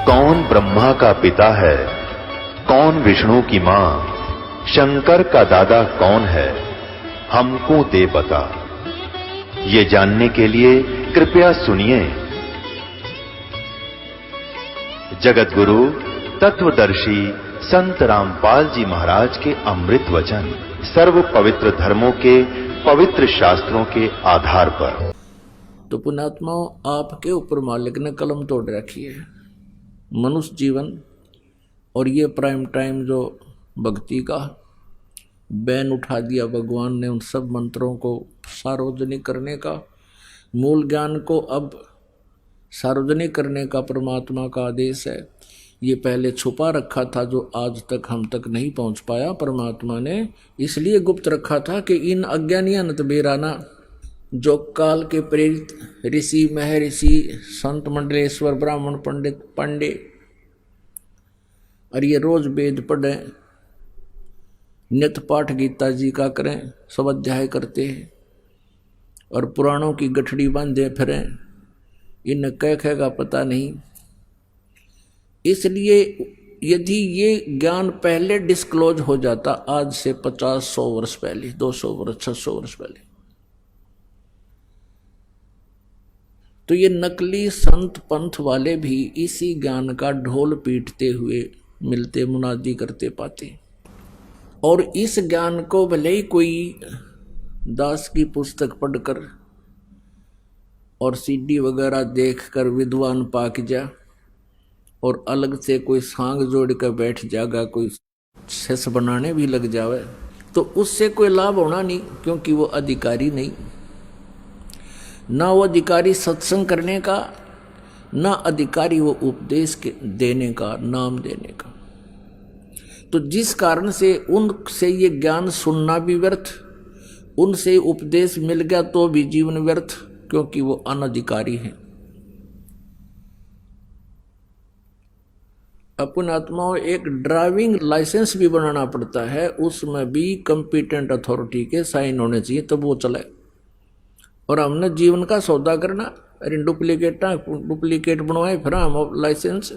कौन ब्रह्मा का पिता है, कौन विष्णु की मां, शंकर का दादा कौन है, हमको दे बता। ये जानने के लिए कृपया सुनिए। जगत गुरु तत्वदर्शी संत रामपाल जी महाराज के अमृत वचन सर्व पवित्र धर्मों के पवित्र शास्त्रों के आधार पर। तो पुण्यात्माओं, आपके ऊपर मालिक ने कलम तोड़ रखी है। मनुष्य जीवन और ये प्राइम टाइम जो भक्ति का बैन उठा दिया भगवान ने, उन सब मंत्रों को सार्वजनिक करने का, मूल ज्ञान को अब सार्वजनिक करने का परमात्मा का आदेश है। ये पहले छुपा रखा था जो आज तक हम तक नहीं पहुंच पाया। परमात्मा ने इसलिए गुप्त रखा था कि इन अज्ञानियानत बेराना जो काल के प्रेरित ऋषि, महर्षि, संत मंडलेश्वर, ब्राह्मण, पंडित, पांडे और ये रोज वेद पढ़े, नित्य पाठ गीता जी का करें, सब अध्याय करते हैं और पुराणों की गठड़ी बांधे फिरें, इन कह का पता नहीं। इसलिए यदि ये ज्ञान पहले डिस्क्लोज हो जाता, आज से 50-100 वर्ष पहले, 200 वर्ष, 600 वर्ष पहले, तो ये नकली संत पंथ वाले भी इसी ज्ञान का ढोल पीटते हुए मिलते, मुनादी करते पाते। और इस ज्ञान को भले ही कोई दास की पुस्तक पढ़कर और सीडी वगैरह देखकर विद्वान पाक जा और अलग से कोई सांग जोड़ कर बैठ जाएगा, कोई शेष बनाने भी लग जावे, तो उससे कोई लाभ होना नहीं, क्योंकि वो अधिकारी नहीं। ना वो अधिकारी सत्संग करने का, ना अधिकारी वो उपदेश देने का, नाम देने का। तो जिस कारण से उनसे ये ज्ञान सुनना भी व्यर्थ, उनसे उपदेश मिल गया तो भी जीवन व्यर्थ, क्योंकि वो अनधिकारी है। अपन आत्माओं, एक ड्राइविंग लाइसेंस भी बनाना पड़ता है, उसमें भी कंपिटेंट अथॉरिटी के साइन होने चाहिए तब वो चले। और हमने जीवन का सौदा करना, अरे डुप्लीकेट बनवाए फिर हम लाइसेंस,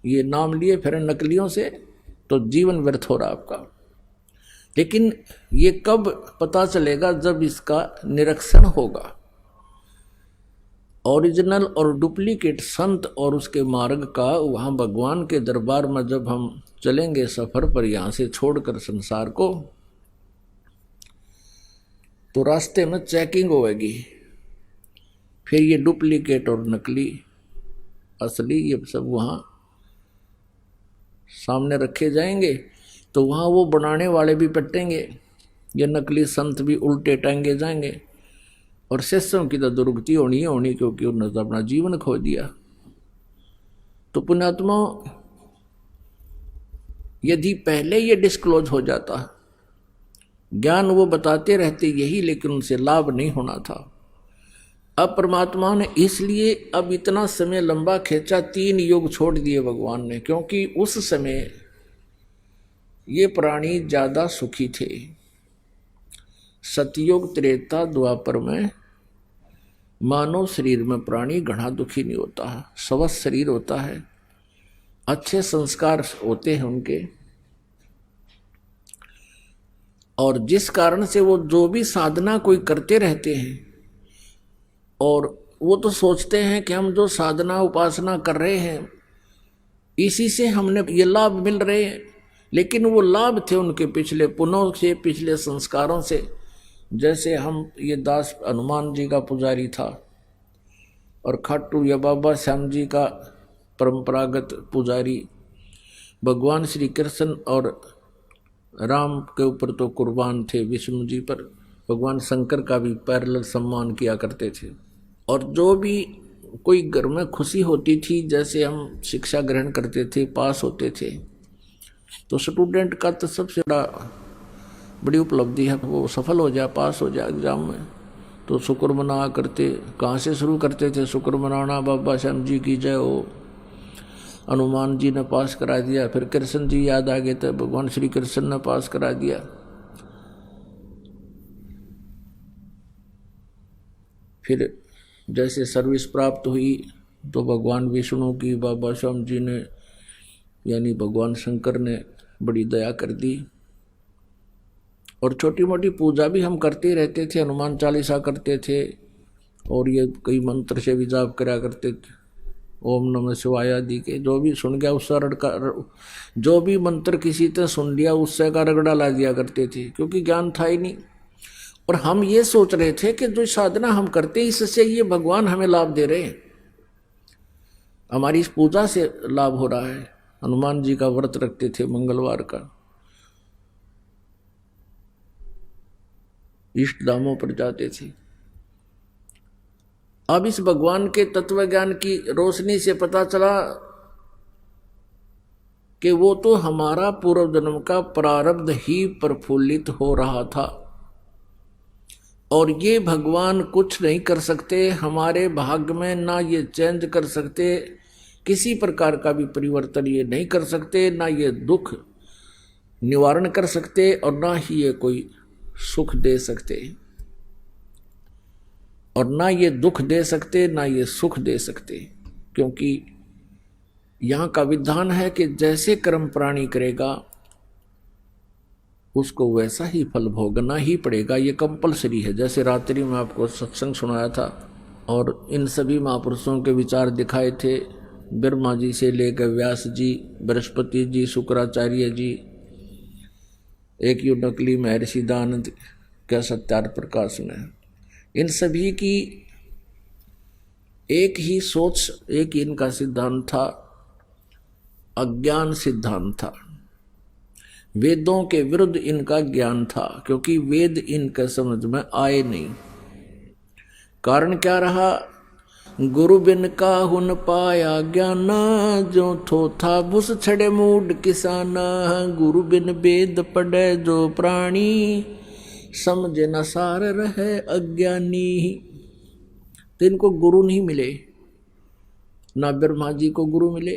ये नाम लिए फिर नकलियों से, तो जीवन व्यर्थ हो रहा आपका। लेकिन ये कब पता चलेगा? जब इसका निरीक्षण होगा। ओरिजिनल और डुप्लीकेट संत और उसके मार्ग का, वहाँ भगवान के दरबार में जब हम चलेंगे सफर पर यहाँ से छोड़कर संसार को, तो रास्ते में चेकिंग होगी। फिर ये डुप्लीकेट और नकली, असली, ये सब वहाँ सामने रखे जाएंगे। तो वहाँ वो बनाने वाले भी पटेंगे, ये नकली संत भी उल्टे टांगे जाएंगे और शिष्यों की तो दुर्गति होनी ही होनी, क्योंकि उन्होंने तो अपना जीवन खो दिया। तो पुण्यात्मा, यदि पहले ये डिस्क्लोज हो जाता, ज्ञान वो बताते रहते यही, लेकिन उनसे लाभ नहीं होना था। अब परमात्मा ने इसलिए अब इतना समय लंबा खींचा, 3 युग छोड़ दिए भगवान ने, क्योंकि उस समय ये प्राणी ज्यादा सुखी थे। सतयुग, त्रेता, द्वापर में मानव शरीर में प्राणी घना दुखी नहीं होता है, स्वस्थ शरीर होता है, अच्छे संस्कार होते हैं उनके, और जिस कारण से वो जो भी साधना कोई करते रहते हैं, और वो तो सोचते हैं कि हम जो साधना उपासना कर रहे हैं इसी से हमने ये लाभ मिल रहे हैं, लेकिन वो लाभ थे उनके पिछले पुण्यों से, पिछले संस्कारों से। जैसे हम, ये दास हनुमान जी का पुजारी था और खाटू या बाबा श्याम जी का परंपरागत पुजारी, भगवान श्री कृष्ण और राम के ऊपर तो कुर्बान थे, विष्णु जी पर भगवान शंकर का भी पैरेलल सम्मान किया करते थे। और जो भी कोई घर में खुशी होती थी, जैसे हम शिक्षा ग्रहण करते थे, पास होते थे, तो स्टूडेंट का तो सबसे बड़ी उपलब्धि है वो सफल हो जाए, पास हो जाए एग्जाम में, तो शुक्र मना करते। कहाँ से शुरू करते थे शुक्र मनाना? बाबा श्याम जी की जय हो, हनुमान जी ने पास करा दिया, फिर कृष्ण जी याद आ गए तो भगवान श्री कृष्ण ने पास करा दिया। फिर जैसे सर्विस प्राप्त हुई, तो भगवान विष्णु की बाबा श्याम जी ने यानी भगवान शंकर ने बड़ी दया कर दी। और छोटी मोटी पूजा भी हम करते रहते थे, हनुमान चालीसा करते थे और ये कई मंत्र से भी जाप करा करते थे, ओम नमः शिवाय आदि के। जो भी सुन गया उससे जो भी मंत्र किसी ने सुन लिया उससे का रगड़ा ला दिया करते थे, क्योंकि ज्ञान था ही नहीं। और हम ये सोच रहे थे कि जो साधना हम करते हैं इससे ये भगवान हमें लाभ दे रहे हैं, हमारी इस पूजा से लाभ हो रहा है। हनुमान जी का व्रत रखते थे मंगलवार का, इष्ट धामों पर जाते थे। अब इस भगवान के तत्व ज्ञान की रोशनी से पता चला कि वो तो हमारा पूर्व जन्म का प्रारब्ध ही प्रफुल्लित हो रहा था और ये भगवान कुछ नहीं कर सकते हमारे भाग्य में, ना ये चेंज कर सकते, किसी प्रकार का भी परिवर्तन ये नहीं कर सकते, ना ये दुख निवारण कर सकते और ना ही ये कोई सुख दे सकते, और ना ये दुख दे सकते ना ये सुख दे सकते। क्योंकि यहाँ का विधान है कि जैसे कर्म प्राणी करेगा उसको वैसा ही फल भोगना ही पड़ेगा, ये कंपलसरी है। जैसे रात्रि में आपको सत्संग सुनाया था और इन सभी महापुरुषों के विचार दिखाए थे, ब्रह्मा जी से लेकर व्यास जी, बृहस्पति जी, शुक्राचार्य जी, एक यु नकली महर्षि दानंद का सत्यार्थ प्रकाश में, इन सभी की एक ही सोच, एक ही इनका सिद्धांत था, अज्ञान सिद्धांत था। वेदों के विरुद्ध इनका ज्ञान था, क्योंकि वेद इनके समझ में आए नहीं। कारण क्या रहा? गुरु बिन काहुन पाया ज्ञाना, जो थो था भुस छड़े मूड किसाना। गुरु बिन वेद पढ़े जो प्राणी, समझे न सार रहे अज्ञानी। तो इनको गुरु नहीं मिले, ना ब्रह्मा जी को गुरु मिले,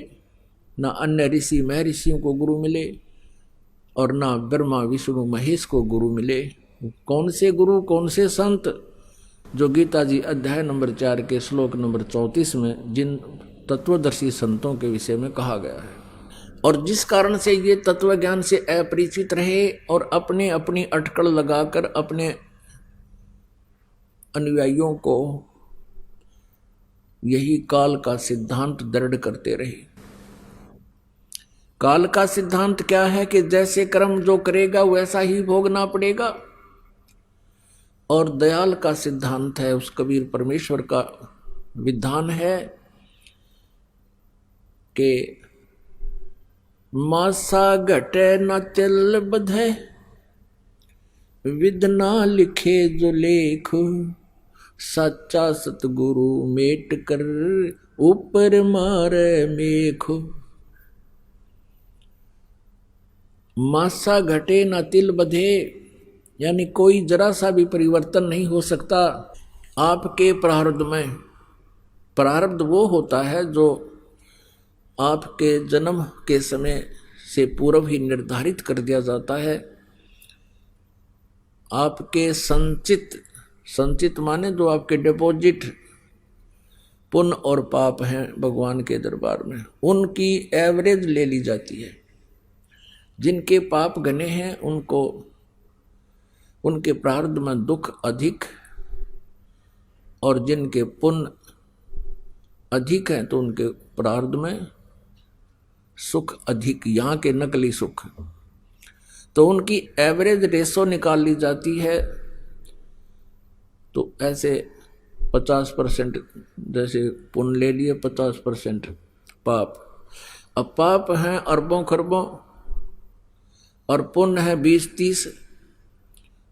ना अन्य ऋषि महर्षियों को गुरु मिले, और ना ब्रह्मा विष्णु महेश को गुरु मिले। कौन से गुरु, कौन से संत? जो गीता जी अध्याय नंबर 4 के श्लोक नंबर 34 में जिन तत्वदर्शी संतों के विषय में कहा गया है। और जिस कारण से ये तत्व ज्ञान से अपरिचित रहे और अपने अपनी अटकल लगाकर अपने अनुयायियों को यही काल का सिद्धांत दृढ़ करते रहे। काल का सिद्धांत क्या है कि जैसे कर्म जो करेगा वैसा ही भोगना पड़ेगा। और दयाल का सिद्धांत है, उस कबीर परमेश्वर का विधान है कि मासा घटे न चल बधे, विद ना लिखे जो लेख। सच्चा सतगुरु मेट कर ऊपर मारे मेख। मासा घटे न तिल बधे, यानी कोई जरा सा भी परिवर्तन नहीं हो सकता आपके प्रारब्ध में। प्रारब्ध वो होता है जो आपके जन्म के समय से पूर्व ही निर्धारित कर दिया जाता है। आपके संचित माने जो आपके डिपॉजिट पुण्य और पाप हैं भगवान के दरबार में, उनकी एवरेज ले ली जाती है। जिनके पाप घने हैं उनको उनके प्रारब्ध में दुख अधिक, और जिनके पुण्य अधिक हैं तो उनके प्रारब्ध में सुख अधिक, यहाँ के नकली सुख। तो उनकी एवरेज रेशो निकाल ली जाती है। तो ऐसे 50% जैसे पुण्य ले लिए, 50% पाप। अब पाप हैं अरबों खरबों और पुण्य है 20-30,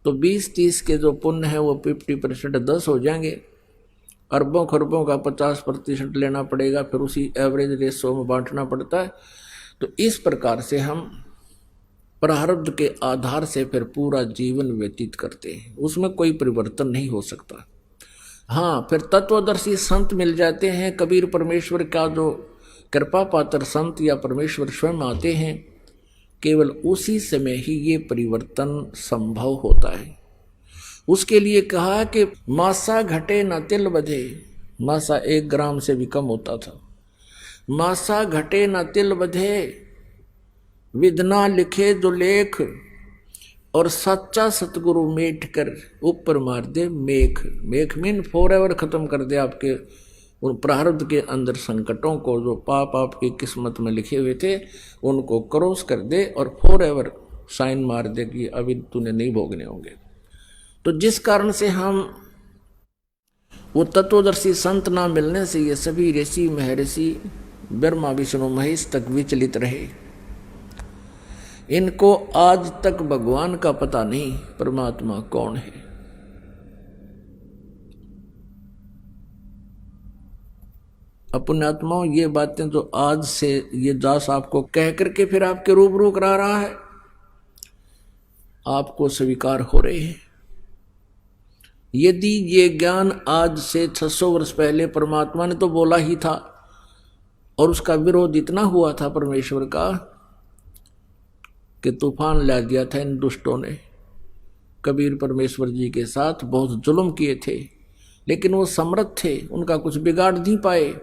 तो 20-30 के जो पुण्य है वो 50% 10 हो जाएंगे। अरबों खरबों का 50% लेना पड़ेगा, फिर उसी एवरेज रेशो में बांटना पड़ता है। तो इस प्रकार से हम प्रारब्ध के आधार से फिर पूरा जीवन व्यतीत करते हैं, उसमें कोई परिवर्तन नहीं हो सकता। हाँ, फिर तत्वदर्शी संत मिल जाते हैं। कबीर परमेश्वर का जो कृपा पात्र संत या परमेश्वर स्वयं आते हैं, केवल उसी समय ही ये परिवर्तन संभव होता है। उसके लिए कहा कि मासा घटे न तिल बधे, मासा 1 ग्राम से भी कम होता था। मासा घटे न तिल बधे, विधना लिखे जो लेख, और सच्चा सतगुरु मेट कर ऊपर मार दे मेख। मेख मीन फॉरएवर खत्म कर दे आपके उन प्रारब्ध के अंदर संकटों को, जो पाप आपकी किस्मत में लिखे हुए थे उनको क्रॉस कर दे और फॉरएवर साइन मार दे कि अभी तूने नहीं भोगने होंगे। तो जिस कारण से हम वो तत्वदर्शी संत ना मिलने से ये सभी ऋषि महर्षि ब्रह्मा विष्णु महेश तक विचलित रहे। इनको आज तक भगवान का पता नहीं परमात्मा कौन है। अपने आत्माओं, ये बातें जो आज से ये दास आपको कह करके फिर आपके रूबरू करा रहा है, आपको स्वीकार हो रहे हैं। यदि ये ज्ञान आज से 600 वर्ष पहले परमात्मा ने तो बोला ही था और उसका विरोध इतना हुआ था परमेश्वर का कि तूफान ला दिया था इन दुष्टों ने। कबीर परमेश्वर जी के साथ बहुत जुल्म किए थे, लेकिन वो समर्थ थे, उनका कुछ बिगाड़ नहीं पाए,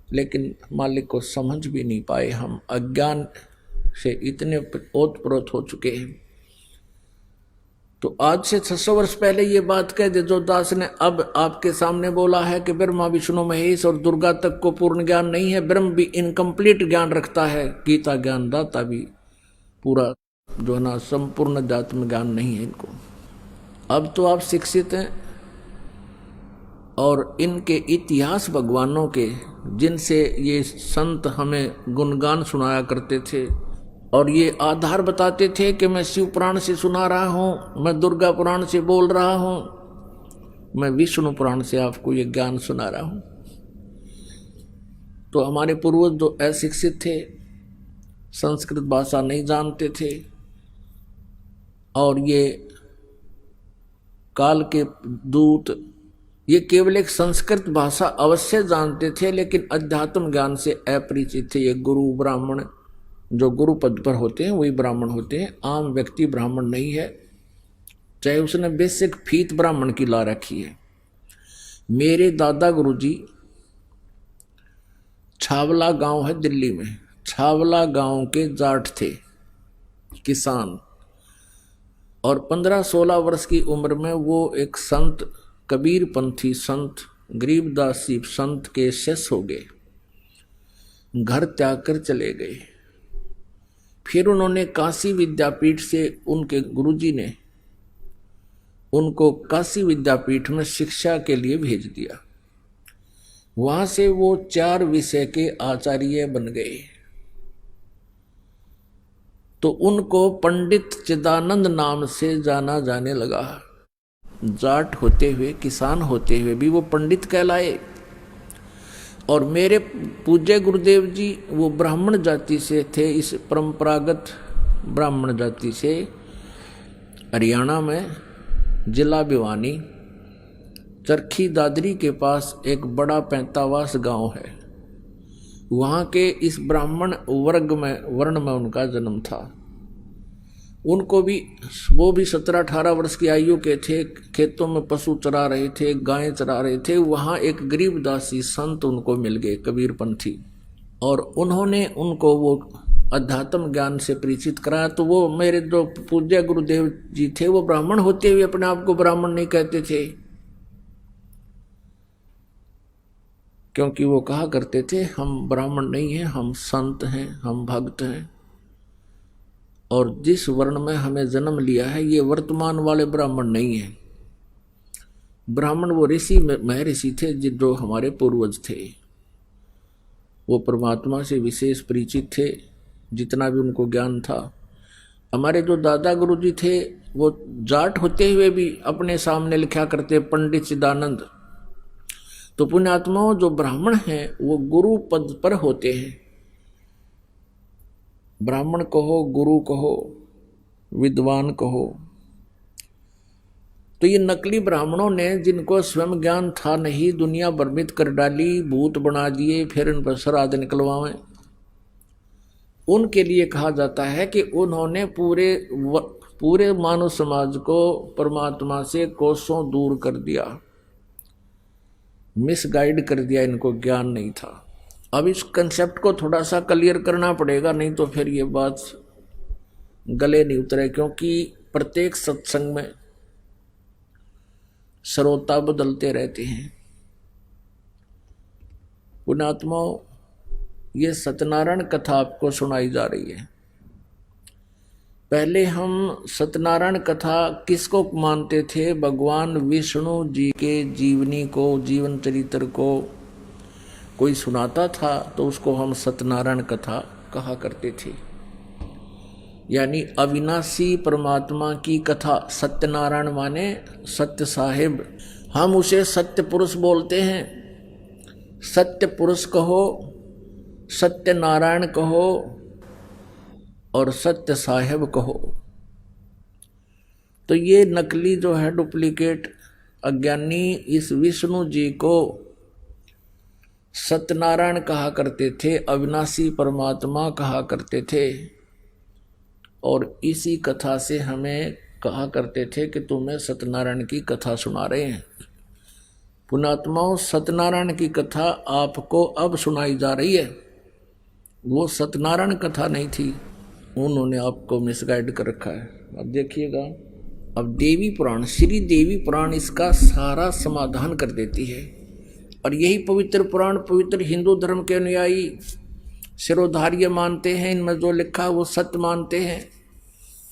लेकिन मालिक को समझ भी नहीं पाए। हम अज्ञान से इतने ओतप्रोत हो चुके हैं। तो आज से 600 वर्ष पहले ये बात कह दे जो दास ने अब आपके सामने बोला है कि ब्रह्मा विष्णु महेश और दुर्गा तक को पूर्ण ज्ञान नहीं है, ब्रह्म भी इनकम्प्लीट ज्ञान रखता है, गीता ज्ञान दाता भी पूरा जो है ना संपूर्ण अध्यात्म ज्ञान नहीं है इनको। अब तो आप शिक्षित हैं और इनके इतिहास भगवानों के, जिनसे ये संत हमें गुणगान सुनाया करते थे और ये आधार बताते थे कि मैं शिव पुराण से सुना रहा हूँ, मैं दुर्गा पुराण से बोल रहा हूँ, मैं विष्णु पुराण से आपको ये ज्ञान सुना रहा हूँ। तो हमारे पूर्वज जो अशिक्षित थे, संस्कृत भाषा नहीं जानते थे और ये काल के दूत, ये केवल एक संस्कृत भाषा अवश्य जानते थे लेकिन अध्यात्म ज्ञान से अपरिचित थे। ये गुरु ब्राह्मण जो गुरु पद पर होते हैं वही ब्राह्मण होते हैं, आम व्यक्ति ब्राह्मण नहीं है, चाहे उसने बेसिक फीत ब्राह्मण की ला रखी है। मेरे दादा गुरुजी छावला गांव है दिल्ली में, छावला गांव के जाट थे, किसान, और 15-16 वर्ष की उम्र में वो एक संत, कबीर पंथी संत, गरीबदास जी संत के शिष्य हो गए, घर त्याग कर चले गए। फिर उन्होंने काशी विद्यापीठ से, उनके गुरुजी ने उनको काशी विद्यापीठ में शिक्षा के लिए भेज दिया। वहां से वो 4 विषय के आचार्य बन गए। तो उनको पंडित चिदानंद नाम से जाना जाने लगा। जाट होते हुए, किसान होते हुए भी वो पंडित कहलाए। और मेरे पूज्य गुरुदेव जी वो ब्राह्मण जाति से थे, इस परंपरागत ब्राह्मण जाति से। हरियाणा में जिला भिवानी चरखी दादरी के पास एक बड़ा 45 गांव है, वहाँ के इस ब्राह्मण वर्ग में, वर्ण में उनका जन्म था। उनको भी, वो भी 17-18 वर्ष की आयु के थे, खेतों में पशु चरा रहे थे, गायें चरा रहे थे। वहाँ एक गरीबदासी संत उनको मिल गए, कबीर पंथी, और उन्होंने उनको वो अध्यात्म ज्ञान से परिचित कराया। तो वो मेरे जो पूज्य गुरुदेव जी थे वो ब्राह्मण होते हुए अपने आप को ब्राह्मण नहीं कहते थे, क्योंकि वो कहा करते थे हम ब्राह्मण नहीं हैं, हम संत हैं, हम भक्त हैं, और जिस वर्ण में हमें जन्म लिया है ये वर्तमान वाले ब्राह्मण नहीं है। ब्राह्मण वो ऋषि महर्षि थे जो हमारे पूर्वज थे, वो परमात्मा से विशेष परिचित थे, जितना भी उनको ज्ञान था। हमारे जो दादा गुरुजी थे वो जाट होते हुए भी अपने सामने लिखा करते पंडित चिदानंद। तो पुण्यात्माओं, जो ब्राह्मण हैं वो गुरु पद पर होते हैं। ब्राह्मण कहो, गुरु कहो, विद्वान कहो। तो ये नकली ब्राह्मणों ने, जिनको स्वयं ज्ञान था नहीं, दुनिया भ्रमित कर डाली, भूत बना दिए, फिर इन पर श्राद्ध निकलवाएं, उनके लिए कहा जाता है कि उन्होंने पूरे मानव समाज को परमात्मा से कोसों दूर कर दिया। मिसगाइड कर दिया, इनको ज्ञान नहीं था। अब इस कंसेप्ट को थोड़ा सा क्लियर करना पड़ेगा, नहीं तो फिर ये बात गले नहीं उतरे, क्योंकि प्रत्येक सत्संग में श्रोता बदलते रहते हैं। पुण्यात्माओं, ये सत्यनारायण कथा आपको सुनाई जा रही है। पहले हम सत्यनारायण कथा किसको मानते थे? भगवान विष्णु जी के जीवनी को, जीवन चरित्र को कोई सुनाता था तो उसको हम सत्यनारायण कथा कहा करते थे, यानी अविनाशी परमात्मा की कथा। सत्यनारायण माने सत्य साहिब, हम उसे सत्य पुरुष बोलते हैं। सत्य पुरुष कहो, सत्यनारायण कहो और सत्य साहिब कहो। तो ये नकली जो है, डुप्लीकेट अज्ञानी इस विष्णु जी को सत्यनारायण कहा करते थे, अविनाशी परमात्मा कहा करते थे, और इसी कथा से हमें कहा करते थे कि तुम्हें सत्यनारायण की कथा सुना रहे हैं। पुण्यात्माओं, सत्यनारायण की कथा आपको अब सुनाई जा रही है, वो सत्यनारायण कथा नहीं थी, उन्होंने आपको मिसगाइड कर रखा है। अब देखिएगा, अब देवी पुराण, श्री देवी पुराण इसका सारा समाधान कर देती है। और यही पवित्र पुराण पवित्र हिंदू धर्म के अनुयायी शिरोधार्य मानते हैं, इनमें जो लिखा है वो सत्य मानते हैं।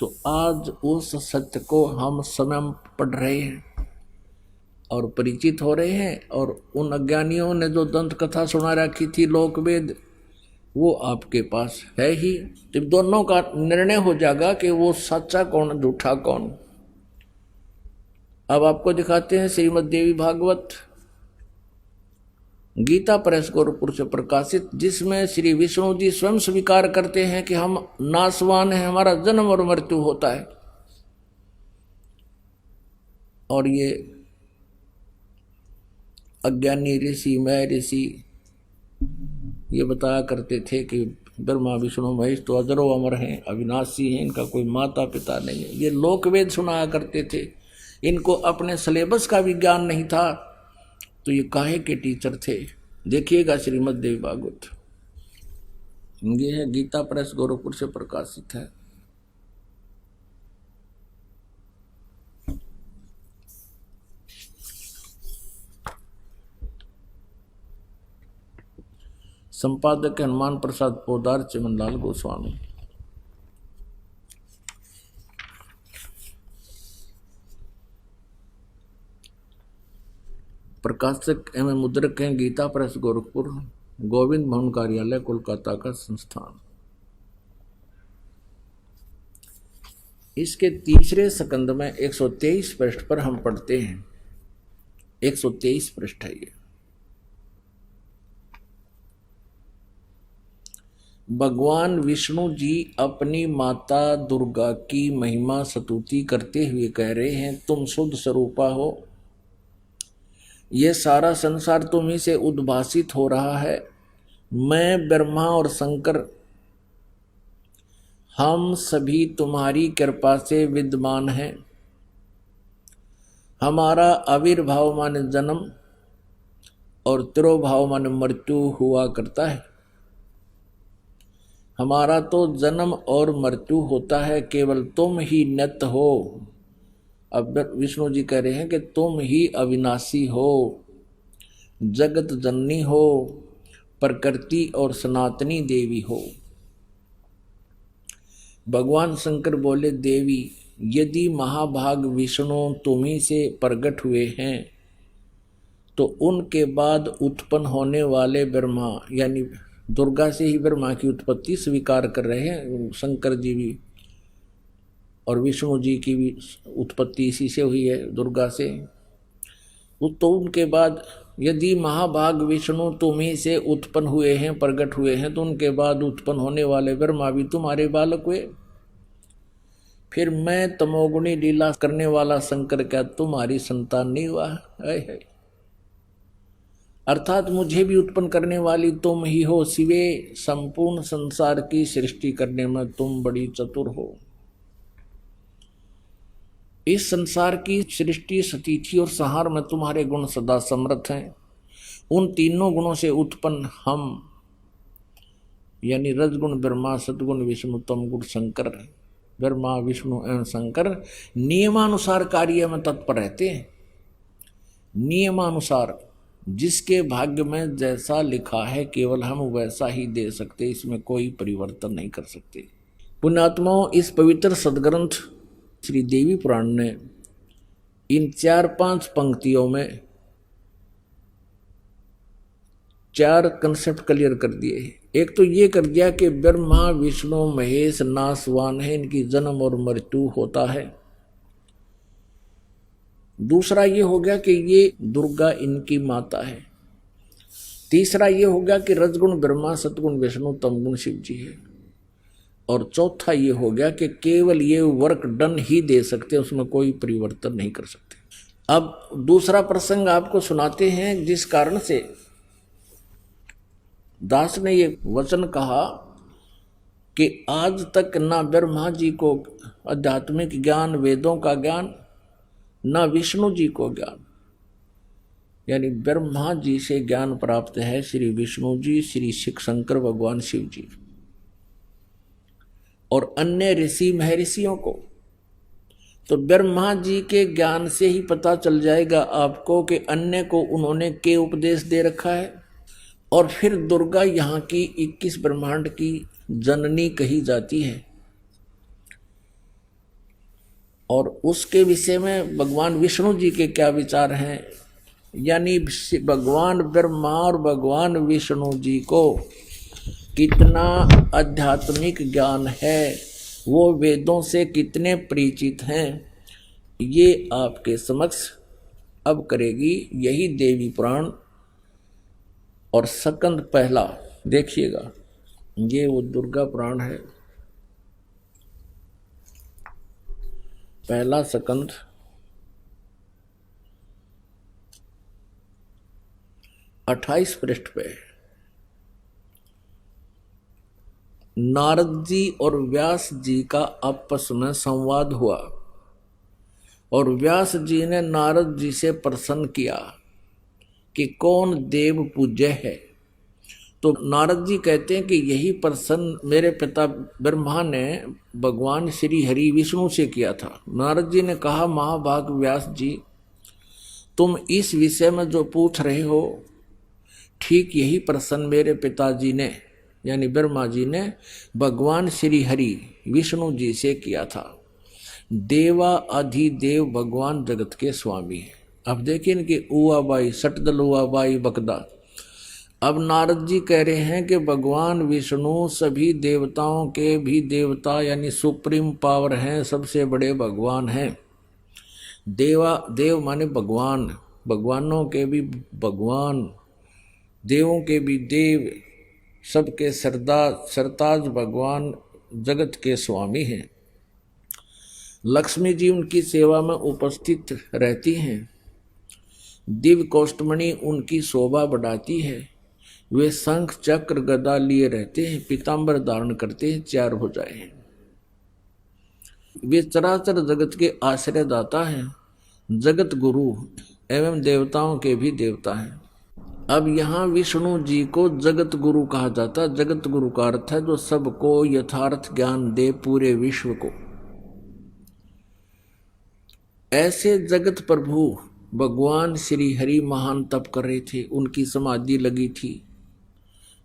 तो आज उस सत्य को हम स्वयं पढ़ रहे हैं और परिचित हो रहे हैं, और उन अज्ञानियों ने जो दंत कथा सुना रखी थी, लोकवेद, वो आपके पास है ही। जब दोनों का निर्णय हो जाएगा कि वो सच्चा कौन झूठा कौन। अब आपको दिखाते हैं श्रीमद् देवी भागवत, गीता प्रेस गोरखपुर से प्रकाशित, जिसमें श्री विष्णु जी स्वयं स्वीकार करते हैं कि हम नासवान हैं, हमारा जन्म और मृत्यु होता है। और ये अज्ञानी ऋषि, मैं ऋषि, ये बताया करते थे कि ब्रह्मा विष्णु महेश तो अजरो अमर हैं, अविनाशी हैं, इनका कोई माता पिता नहीं है। ये लोकवेद सुनाया करते थे, इनको अपने सिलेबस का भी ज्ञान नहीं था, तो ये काहे के टीचर थे। देखिएगा श्रीमद् देवी भागवत, ये है गीता प्रेस गोरखपुर से प्रकाशित है। संपादक हनुमान प्रसाद पोदार, चिमनलाल गोस्वामी। प्रकाशक एवं मुद्रक हैं गीता प्रेस गोरखपुर, गोविंद भवन कार्यालय कोलकाता का संस्थान। इसके तीसरे स्कंद में 123 पृष्ठ पर हम पढ़ते हैं। 123 पृष्ठ है ये। भगवान विष्णु जी अपनी माता दुर्गा की महिमा स्तुति करते हुए कह रहे हैं, तुम शुद्ध स्वरूपा हो, ये सारा संसार तुम्ही से उद्भासित हो रहा है। मैं, ब्रह्मा और शंकर, हम सभी तुम्हारी कृपा से विद्यमान हैं। हमारा आविर्भाव माने जन्म और तिरोभाव माने मृत्यु हुआ करता है। हमारा तो जन्म और मृत्यु होता है, केवल तुम ही नित्य हो। अब विष्णु जी कह रहे हैं कि तुम ही अविनाशी हो, जगत जननी हो, प्रकृति और सनातनी देवी हो। भगवान शंकर बोले, देवी, यदि महाभाग विष्णु तुम्ही से प्रकट हुए हैं तो उनके बाद उत्पन्न होने वाले ब्रह्मा, यानी दुर्गा से ही ब्रह्मा की उत्पत्ति स्वीकार कर रहे हैं शंकर जी भी, और विष्णु जी की भी उत्पत्ति इसी से हुई है, दुर्गा से। तो उनके बाद यदि महाभाग विष्णु तुम्ही से उत्पन्न हुए हैं, प्रकट हुए हैं, तो उनके बाद उत्पन्न होने वाले ब्रह्मा भी तुम्हारे बालक हुए। फिर मैं तमोगुणी लीला करने वाला शंकर क्या तुम्हारी संतान नहीं हुआ है? अर्थात मुझे भी उत्पन्न करने वाली तुम ही हो, शिवे संपूर्ण संसार की सृष्टि करने में तुम बड़ी चतुर हो। इस संसार की सृष्टि, स्थिति और संहार में तुम्हारे गुण सदा समर्थ हैं। उन तीनों गुणों से उत्पन्न हम, यानी रजगुण ब्रह्मा, सदगुण विष्णु, तम गुण शंकर, ब्रह्मा विष्णु एवं शंकर नियमानुसार कार्य में तत्पर रहते हैं। नियमानुसार जिसके भाग्य में जैसा लिखा है केवल हम वैसा ही दे सकते, इसमें कोई परिवर्तन नहीं कर सकते। पुण्यात्माओं, इस पवित्र सदग्रंथ श्री देवी पुराण ने इन 4-5 पंक्तियों में 4 कंसेप्ट क्लियर कर दिए। एक तो ये कर दिया कि ब्रह्मा विष्णु महेश नासवान है, इनकी जन्म और मृत्यु होता है। दूसरा ये हो गया कि ये दुर्गा इनकी माता है। तीसरा ये हो गया कि रजगुण ब्रह्मा, सतगुण विष्णु, तमगुण शिव जी है। और चौथा ये हो गया कि केवल ये वर्क डन ही दे सकते, उसमें कोई परिवर्तन नहीं कर सकते। अब दूसरा प्रसंग आपको सुनाते हैं, जिस कारण से दास ने ये वचन कहा कि आज तक ना ब्रह्मा जी को आध्यात्मिक ज्ञान, वेदों का ज्ञान, ना विष्णु जी को ज्ञान, यानी ब्रह्मा जी से ज्ञान प्राप्त है श्री विष्णु जी, श्री शिव शंकर भगवान शिव जी और अन्य ऋषि महर्षियों को। तो ब्रह्मा जी के ज्ञान से ही पता चल जाएगा आपको कि अन्य को उन्होंने के उपदेश दे रखा है। और फिर दुर्गा यहाँ की 21 ब्रह्मांड की जननी कही जाती है और उसके विषय में भगवान विष्णु जी के क्या विचार हैं, यानी भगवान ब्रह्मा और भगवान विष्णु जी को कितना आध्यात्मिक ज्ञान है, वो वेदों से कितने परिचित हैं, ये आपके समक्ष अब करेगी यही देवी पुराण। और स्कंद पहला देखिएगा, ये वो दुर्गा पुराण है, पहला स्कंद 28 पृष्ठ पे नारद जी और व्यास जी का आपस में संवाद हुआ और व्यास जी ने नारद जी से प्रश्न किया कि कौन देव पूज्य है। तो नारद जी कहते हैं कि यही प्रश्न मेरे पिता ब्रह्मा ने भगवान श्री हरि विष्णु से किया था। नारद जी ने कहा, महाभाग व्यास जी, तुम इस विषय में जो पूछ रहे हो ठीक यही प्रश्न मेरे पिताजी ने यानी ब्रह्मा जी ने भगवान श्री हरि विष्णु जी से किया था। देवा अधिदेव भगवान जगत के स्वामी है। अब देखिए इनकी उआ बाई सटदल उआ बाई बकदा। अब नारद जी कह रहे हैं कि भगवान विष्णु सभी देवताओं के भी देवता यानी सुप्रीम पावर हैं, सबसे बड़े भगवान हैं। देव माने भगवान, भगवानों के भी भगवान, देवों के भी देव, सबके सरताज भगवान जगत के स्वामी हैं। लक्ष्मी जी उनकी सेवा में उपस्थित रहती हैं। दिव्य कौष्टमणि उनकी शोभा बढ़ाती है। वे शंख चक्र गदा लिए रहते हैं, पीतांबर धारण करते हैं, 4 भुजाएं हैं। वे चराचर जगत के आश्रयदाता हैं, जगत गुरु एवं देवताओं के भी देवता हैं। अब यहाँ विष्णु जी को जगत गुरु कहा जाता है। जगत गुरु का अर्थ है जो सबको यथार्थ ज्ञान दे, पूरे विश्व को। ऐसे जगत प्रभु भगवान श्री हरि महान तप कर रहे थे, उनकी समाधि लगी थी।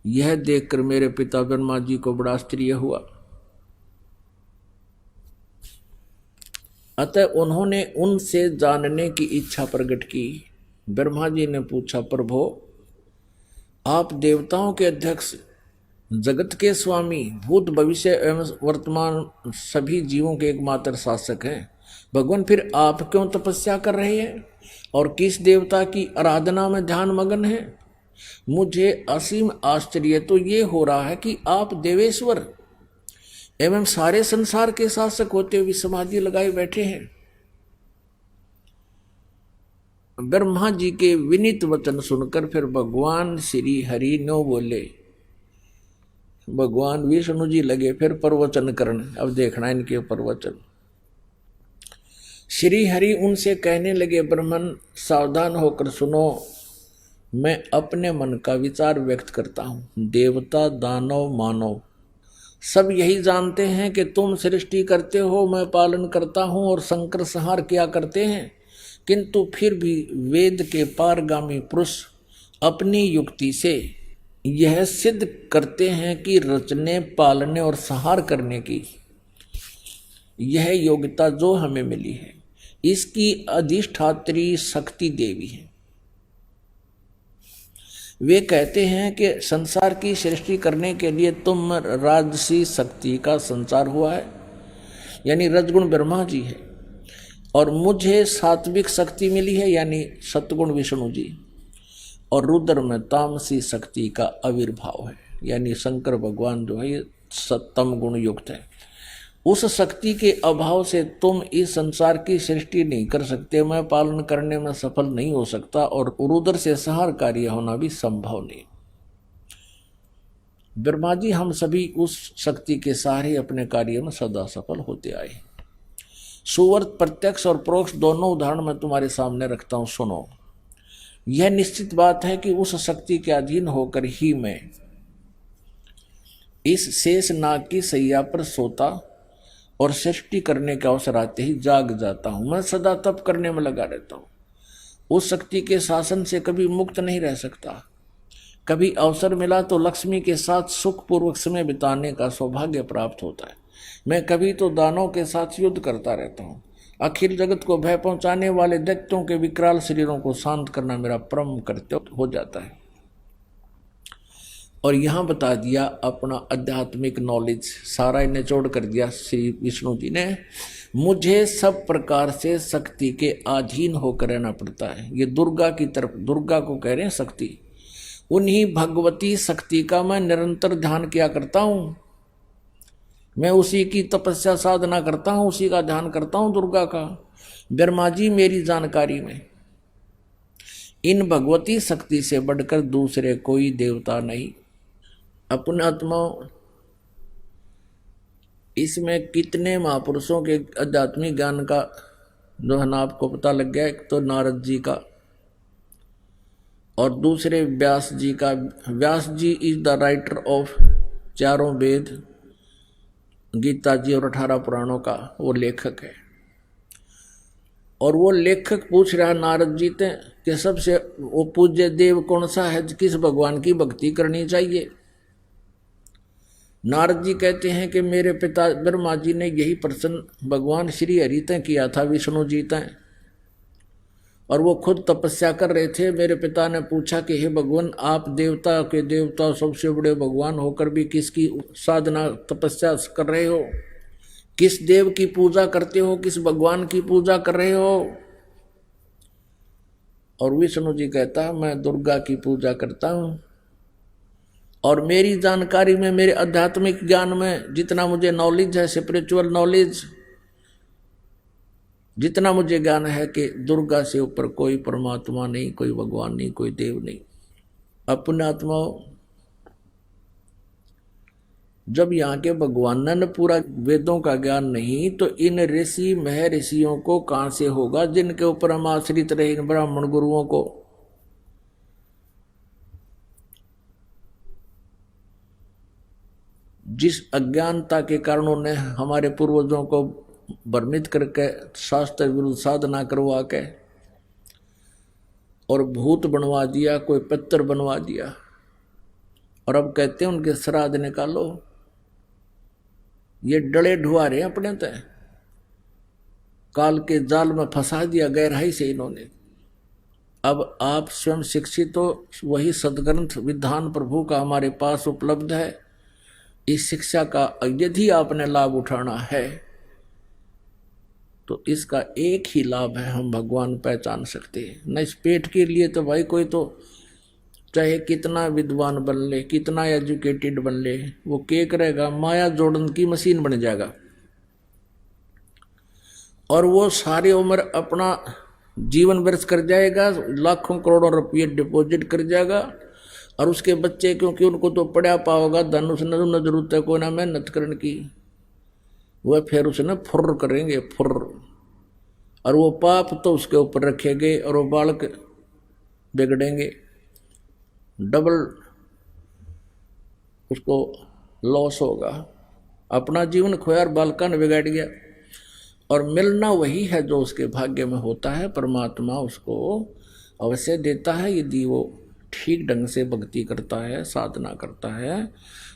यह देखकर मेरे पिता ब्रह्मा जी को बड़ा आश्चर्य हुआ। अतः उन्होंने उनसे जानने की इच्छा प्रकट की। ब्रह्मा जी ने पूछा, प्रभो आप देवताओं के अध्यक्ष, जगत के स्वामी, भूत भविष्य एवं वर्तमान सभी जीवों के एकमात्र शासक हैं। भगवान फिर आप क्यों तपस्या कर रहे हैं और किस देवता की आराधना में ध्यान मगन है? मुझे असीम आश्चर्य तो ये हो रहा है कि आप देवेश्वर एवं सारे संसार के शासक होते हुए समाधि लगाए बैठे हैं। ब्रह्मा जी के विनीत वचन सुनकर फिर भगवान श्री हरि नो बोले। भगवान विष्णु जी लगे फिर प्रवचन करने। अब देखना इनके प्रवचन। श्री हरि उनसे कहने लगे, ब्रह्मन सावधान होकर सुनो। मैं अपने मन का विचार व्यक्त करता हूँ। देवता, दानव, मानव सब यही जानते हैं कि तुम सृष्टि करते हो, मैं पालन करता हूँ और संकर संहार किया करते हैं, किंतु फिर भी वेद के पारगामी पुरुष अपनी युक्ति से यह सिद्ध करते हैं कि रचने, पालने और संहार करने की यह योग्यता जो हमें मिली है, इसकी अधिष्ठात्री शक्ति देवी है। वे कहते हैं कि संसार की सृष्टि करने के लिए तुम राजसी शक्ति का संचार हुआ है, यानी रजगुण ब्रह्मा जी है, और मुझे सात्विक शक्ति मिली है, यानी सतगुण विष्णु जी, और रुद्र में तामसी शक्ति का आविर्भाव है, यानी शंकर भगवान जो है ये सत्तम गुण युक्त है। उस शक्ति के अभाव से तुम इस संसार की सृष्टि नहीं कर सकते, मैं पालन करने में सफल नहीं हो सकता, और रुद्र से संहार कार्य होना भी संभव नहीं। ब्रह्मा जी हम सभी उस शक्ति के सहारे अपने कार्य में सदा सफल होते आए। सुवर्त प्रत्यक्ष और परोक्ष दोनों उदाहरण मैं तुम्हारे सामने रखता हूं, सुनो। यह निश्चित बात है कि उस शक्ति के अधीन होकर ही मैं इस शेष नाग की सैया पर सोता और सृष्टि करने के अवसर आते ही जाग जाता हूं। मैं सदा तप करने में लगा रहता हूं, उस शक्ति के शासन से कभी मुक्त नहीं रह सकता। कभी अवसर मिला तो लक्ष्मी के साथ सुखपूर्वक समय बिताने का सौभाग्य प्राप्त होता है। मैं कभी तो दानों के साथ युद्ध करता रहता हूँ। अखिल जगत को भय पहुंचाने वाले दैत्यों के विकराल शरीरों को शांत करना मेरा परम कर्तव्य हो जाता है। और यहाँ बता दिया अपना आध्यात्मिक नॉलेज सारा ही निचोड़ कर दिया श्री विष्णु जी ने। मुझे सब प्रकार से शक्ति के अधीन होकर रहना पड़ता है। ये दुर्गा की तरफ, दुर्गा को कह रहे हैं शक्ति, उन्हीं भगवती शक्ति का मैं निरंतर ध्यान किया करता हूँ। मैं उसी की तपस्या साधना करता हूँ, उसी का ध्यान करता हूँ दुर्गा का। ब्रह्मा जी मेरी जानकारी में इन भगवती शक्ति से बढ़कर दूसरे कोई देवता नहीं। अपने आत्मा इसमें कितने महापुरुषों के आध्यात्मिक ज्ञान का जो है ना आपको पता लग गया। एक तो नारद जी का और दूसरे व्यास जी का। व्यास जी इज द राइटर ऑफ चारों वेद, गीता जी और 18 पुराणों का वो लेखक है। और वो लेखक पूछ रहा नारद जी से कि सबसे वो पूज्य देव कौन सा है, किस भगवान की भक्ति करनी चाहिए। नारद जी कहते हैं कि मेरे पिता ब्रह्मा जी ने यही प्रश्न भगवान श्री हरि तय किया था, विष्णु जी तय, और वो खुद तपस्या कर रहे थे। मेरे पिता ने पूछा कि हे भगवान, आप देवता के देवता सबसे बड़े भगवान होकर भी किसकी साधना तपस्या कर रहे हो, किस देव की पूजा करते हो, किस भगवान की पूजा कर रहे हो। और विष्णु जी कहता मैं दुर्गा की पूजा करता हूं, और मेरी जानकारी में, मेरे आध्यात्मिक ज्ञान में जितना मुझे नॉलेज है, स्पिरिचुअल नॉलेज, जितना मुझे ज्ञान है कि दुर्गा से ऊपर कोई परमात्मा नहीं, कोई भगवान नहीं, कोई देव नहीं। अपने आत्मा जब यहाँ के भगवान ने पूरा वेदों का ज्ञान नहीं, तो इन ऋषि महर्षियों को कहां से होगा जिनके ऊपर हम आश्रित रहे, इन ब्राह्मण गुरुओं को। जिस अज्ञानता के कारण उन्हें हमारे पूर्वजों को भ्रमित करके शास्त्र विरुद्ध साधना करवा के और भूत बनवा दिया, कोई पत्थर बनवा दिया, और अब कहते हैं उनके श्राद्ध निकालो। ये डले ढुआरे अपने तय काल के जाल में फंसा दिया गहराई से इन्होंने। अब आप स्वयं शिक्षित हो, वही सदग्रंथ विधान प्रभु का हमारे पास उपलब्ध है। इस शिक्षा का यदि आपने लाभ उठाना है तो इसका एक ही लाभ है, हम भगवान पहचान सकते हैं। न इस पेट के लिए तो भाई कोई तो चाहे कितना विद्वान बन ले, कितना एजुकेटेड बन ले, वो क्या करेगा, माया जोड़न की मशीन बन जाएगा। और वो सारी उम्र अपना जीवन व्यर्थ कर जाएगा, लाखों करोड़ों रुपये डिपॉजिट कर जाएगा, और उसके बच्चे क्योंकि उनको तो पढ़ा पाओगा, धन उसने न जरूरत है कोई ना मेहनत करने की, वह फिर उसने फुर्र करेंगे फुर्र, और वो पाप तो उसके ऊपर रखेंगे और वो बालक बिगड़ेंगे। डबल उसको लॉस होगा। अपना जीवन खोया और बालका ने बिगाड़ गया। और मिलना वही है जो उसके भाग्य में होता है। परमात्मा उसको अवश्य देता है यदि वो ठीक ढंग से भक्ति करता है, साधना करता है,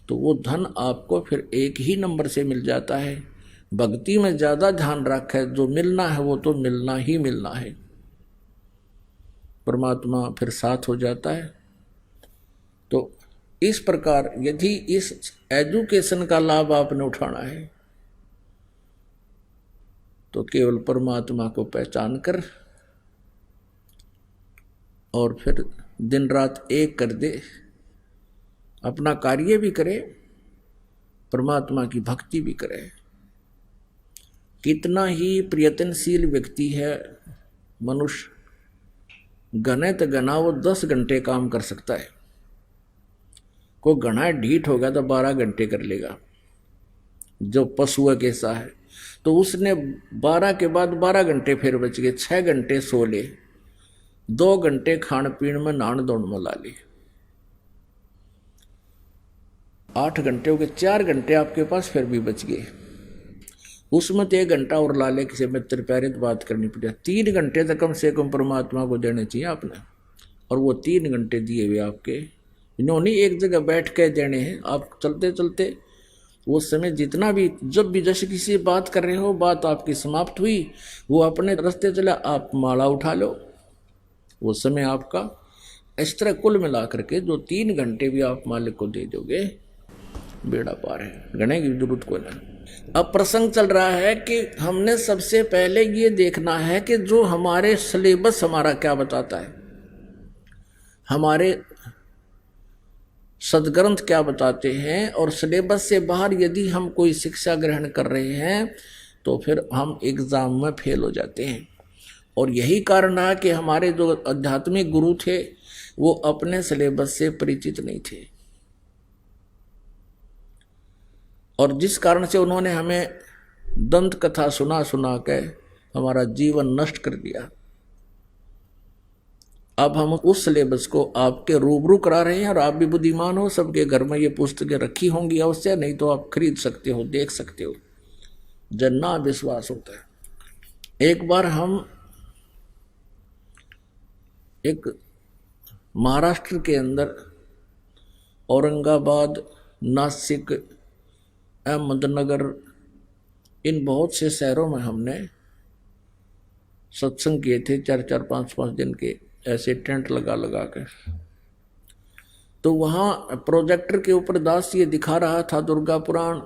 तो वो धन आपको फिर एक ही नंबर से मिल जाता है। भक्ति में ज़्यादा ध्यान रखे, जो मिलना है वो तो मिलना ही मिलना है। परमात्मा फिर साथ हो जाता है। तो इस प्रकार यदि इस एजुकेशन का लाभ आपने उठाना है तो केवल परमात्मा को पहचान कर और फिर दिन रात एक कर दे, अपना कार्य भी करे, परमात्मा की भक्ति भी करे। कितना ही प्रयत्नशील व्यक्ति है मनुष्य, घने तो घना वो 10 घंटे काम कर सकता है। कोई घना ढीठ होगा तो 12 घंटे कर लेगा, जो पशु कैसा है। तो उसने 12 के बाद 12 घंटे फिर बच गए, 6 घंटे सो ले, 2 घंटे खान पीन में नहान धोन में ला ले, 8 घंटे हो गए, 4 घंटे आपके पास फिर भी बच गए। उसमें तो 1 घंटा और ला ले, किसी मित्र प्यारे तो बात करनी पड़े। 3 घंटे तो कम से कम परमात्मा को देने चाहिए आपने, और वो 3 घंटे दिए हुए आपके इन्होंने एक जगह बैठ के देने हैं। आप चलते चलते वो समय जितना भी, जब भी जैसे किसी से बात कर रहे हो, बात आपकी समाप्त हुई, वो अपने रास्ते चला, आप माला उठा लो, वो समय आपका। इस तरह कुल मिला करके जो 3 घंटे भी आप मालिक को दे दोगे, बेड़ा पार है, गणे की जरूरत को नहीं। अब प्रसंग चल रहा है कि हमने सबसे पहले ये देखना है कि जो हमारे सिलेबस हमारा क्या बताता है, हमारे सदग्रंथ क्या बताते हैं, और सिलेबस से बाहर यदि हम कोई शिक्षा ग्रहण कर रहे हैं तो फिर हम एग्जाम में फेल हो जाते हैं। और यही कारण है कि हमारे जो आध्यात्मिक गुरु थे वो अपने सिलेबस से परिचित नहीं थे, और जिस कारण से उन्होंने हमें दंत कथा सुना सुना के हमारा जीवन नष्ट कर दिया। अब हम उस सिलेबस को आपके रूबरू करा रहे हैं, और आप भी बुद्धिमान हो, सबके घर में ये पुस्तकें रखी होंगी अवश्य, नहीं तो आप खरीद सकते हो, देख सकते हो, जन्ना विश्वास होता है। एक बार हम एक महाराष्ट्र के अंदर औरंगाबाद, नासिक, अहमदनगर, इन बहुत से शहरों में हमने सत्संग किए थे, 4-4, 5-5 दिन के ऐसे टेंट लगा लगा कर। तो वहाँ प्रोजेक्टर के ऊपर दास ये दिखा रहा था दुर्गा पुराण,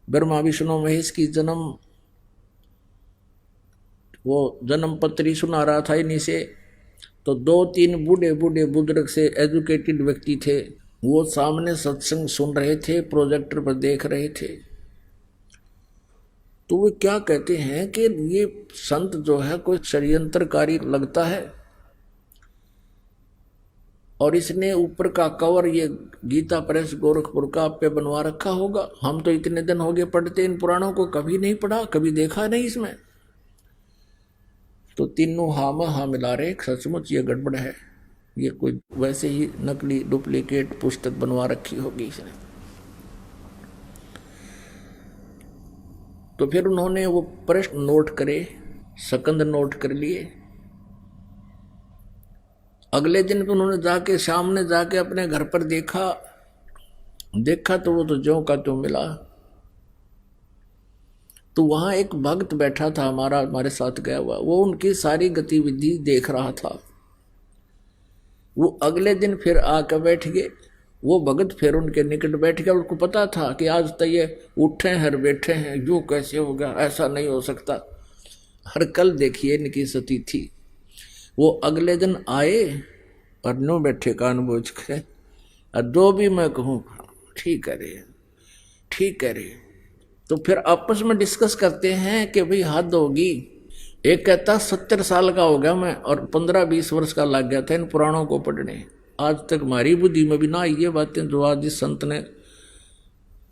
ब्रह्मा विष्णु महेश की जन्म, वो जन्म पत्री सुना रहा था इन्हीं से। तो 2-3 बूढ़े बूढ़े बुजुर्ग से एजुकेटेड व्यक्ति थे, वो सामने सत्संग सुन रहे थे, प्रोजेक्टर पर देख रहे थे। तो वो क्या कहते हैं कि ये संत जो है कोई षड्यंत्रकारी लगता है, और इसने ऊपर का कवर ये गीता प्रेस गोरखपुर का आप पे बनवा रखा होगा। हम तो इतने दिन हो गए पढ़ते इन पुराणों को, कभी नहीं पढ़ा, कभी देखा नहीं इसमें। तो तीनों हाँ में हाँ मिला रहे, सचमुच ये गड़बड़ है, ये कोई वैसे ही नकली डुप्लीकेट पुस्तक बनवा रखी होगी इसने। तो फिर उन्होंने वो प्रश्न नोट करे, सकंद नोट कर लिए। अगले दिन पे उन्होंने जाके सामने जाके अपने घर पर देखा तो वो तो ज्यों का त्यों मिला। तो वहां एक भक्त बैठा था हमारे साथ गया हुआ, वो उनकी सारी गतिविधि देख रहा था। वो अगले दिन फिर आकर बैठ गए, वो भगत फिर उनके निकट बैठ गया। उनको पता था कि आज तो ये उठे हैं और बैठे हैं, यूँ कैसे हो गया, ऐसा नहीं हो सकता। हर कल देखिए इनकी सती थी। वो अगले दिन आए और नो बैठे कान बोझ के, और जो भी मैं कहूँ ठीक करे, ठीक करे। तो फिर आपस में डिस्कस करते हैं कि भाई हद होगी। एक कहता 70 साल का हो गया मैं, और 15-20 वर्ष का लग गया था इन पुराणों को पढ़ने। आज तक हमारी बुद्धि में भी ना ये बातें जो आज इस संत ने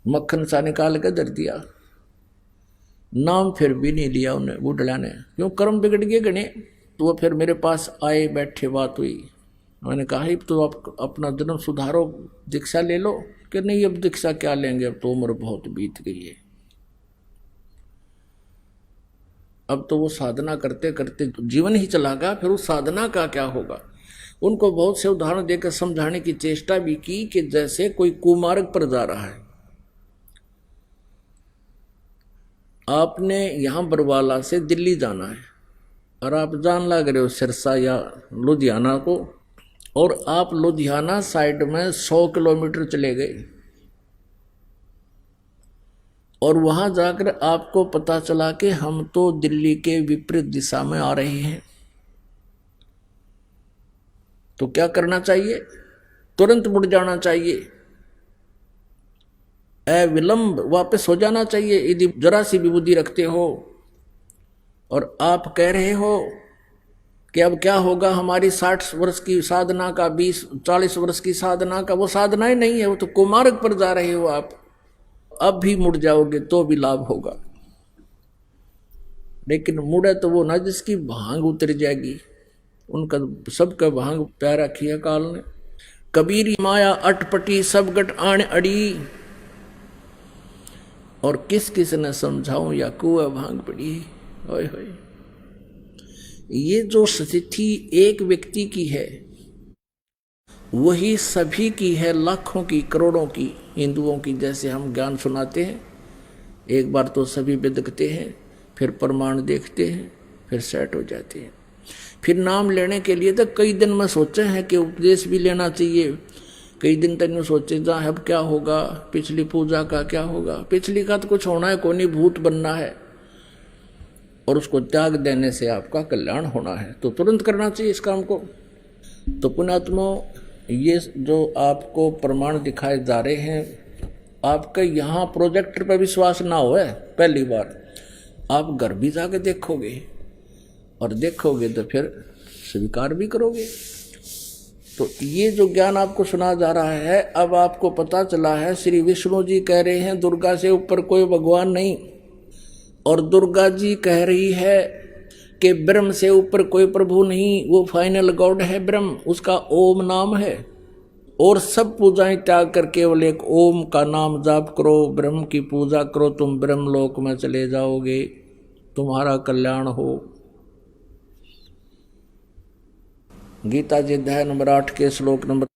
मक्खन सा निकाल के धर दिया। नाम फिर भी नहीं लिया उन्हें बूढ़ा ने, क्यों कर्म बिगड़ गए गणे। तो वो फिर मेरे पास आए, बैठे, बात हुई। मैंने कहा ही तो आप अपना जन्म सुधारो, दीक्षा ले लो। कि नहीं अब दीक्षा क्या लेंगे, अब तो उम्र बहुत बीत गई है। अब तो वो साधना करते करते जीवन ही चला गया, फिर उस साधना का क्या होगा। उनको बहुत से उदाहरण देकर समझाने की चेष्टा भी की कि जैसे कोई कुमार्ग पर जा रहा है, आपने यहां बरवाला से दिल्ली जाना है और आप जान लग रहे हो सिरसा या लुधियाना को, और आप लुधियाना साइड में 100 किलोमीटर चले गए और वहां जाकर आपको पता चला कि हम तो दिल्ली के विपरीत दिशा में आ रहे हैं, तो क्या करना चाहिए? तुरंत मुड़ जाना चाहिए, अविलंब वापस हो जाना चाहिए यदि जरा सी भी बुद्धि रखते हो। और आप कह रहे हो कि अब क्या होगा हमारी 60 वर्ष की साधना का, 20-40 वर्ष की साधना का, वो साधना ही नहीं है, वो तो कुमार्ग पर जा रहे हो आप। अब भी मुड़ जाओगे तो भी लाभ होगा, लेकिन मुड़े तो वो ना जिसकी भांग उतर जाएगी। उनका सबका भांग प्यारा किया काल ने। कबीर माया अटपटी सब गट आण अड़ी, और किस किस ने समझाऊं या कुआ भांग पड़ी। ओए होए, ये जो स्थिति एक व्यक्ति की है वही सभी की है, लाखों की, करोड़ों की हिंदुओं की। जैसे हम ज्ञान सुनाते हैं, एक बार तो सभी बिदकते हैं, फिर प्रमाण देखते हैं, फिर सेट हो जाते हैं। फिर नाम लेने के लिए तो कई दिन में सोचे हैं कि उपदेश भी लेना चाहिए, कई दिन तक यूँ सोचे जा अब क्या होगा, पिछली पूजा का क्या होगा। पिछली का तो कुछ होना है, कोई भूत बनना है और उसको त्याग देने से आपका कल्याण होना है, तो तुरंत करना चाहिए इस काम को। तो पुण्यात्मा, ये जो आपको प्रमाण दिखाए जा रहे हैं, आपका यहाँ प्रोजेक्टर पर विश्वास ना हो पहली बार, आप घर भी जाके देखोगे और देखोगे तो फिर स्वीकार भी करोगे। तो ये जो ज्ञान आपको सुना जा रहा है, अब आपको पता चला है, श्री विष्णु जी कह रहे हैं दुर्गा से ऊपर कोई भगवान नहीं, और दुर्गा जी कह रही है कि ब्रह्म से ऊपर कोई प्रभु नहीं, वो फाइनल गॉड है ब्रह्म, उसका ओम नाम है। और सब पूजाएं त्याग कर केवल एक ओम का नाम जाप करो, ब्रह्म की पूजा करो, तुम ब्रह्म लोक में चले जाओगे, तुम्हारा कल्याण हो। गीता जी अध्याय नंबर 8 के श्लोक नंबर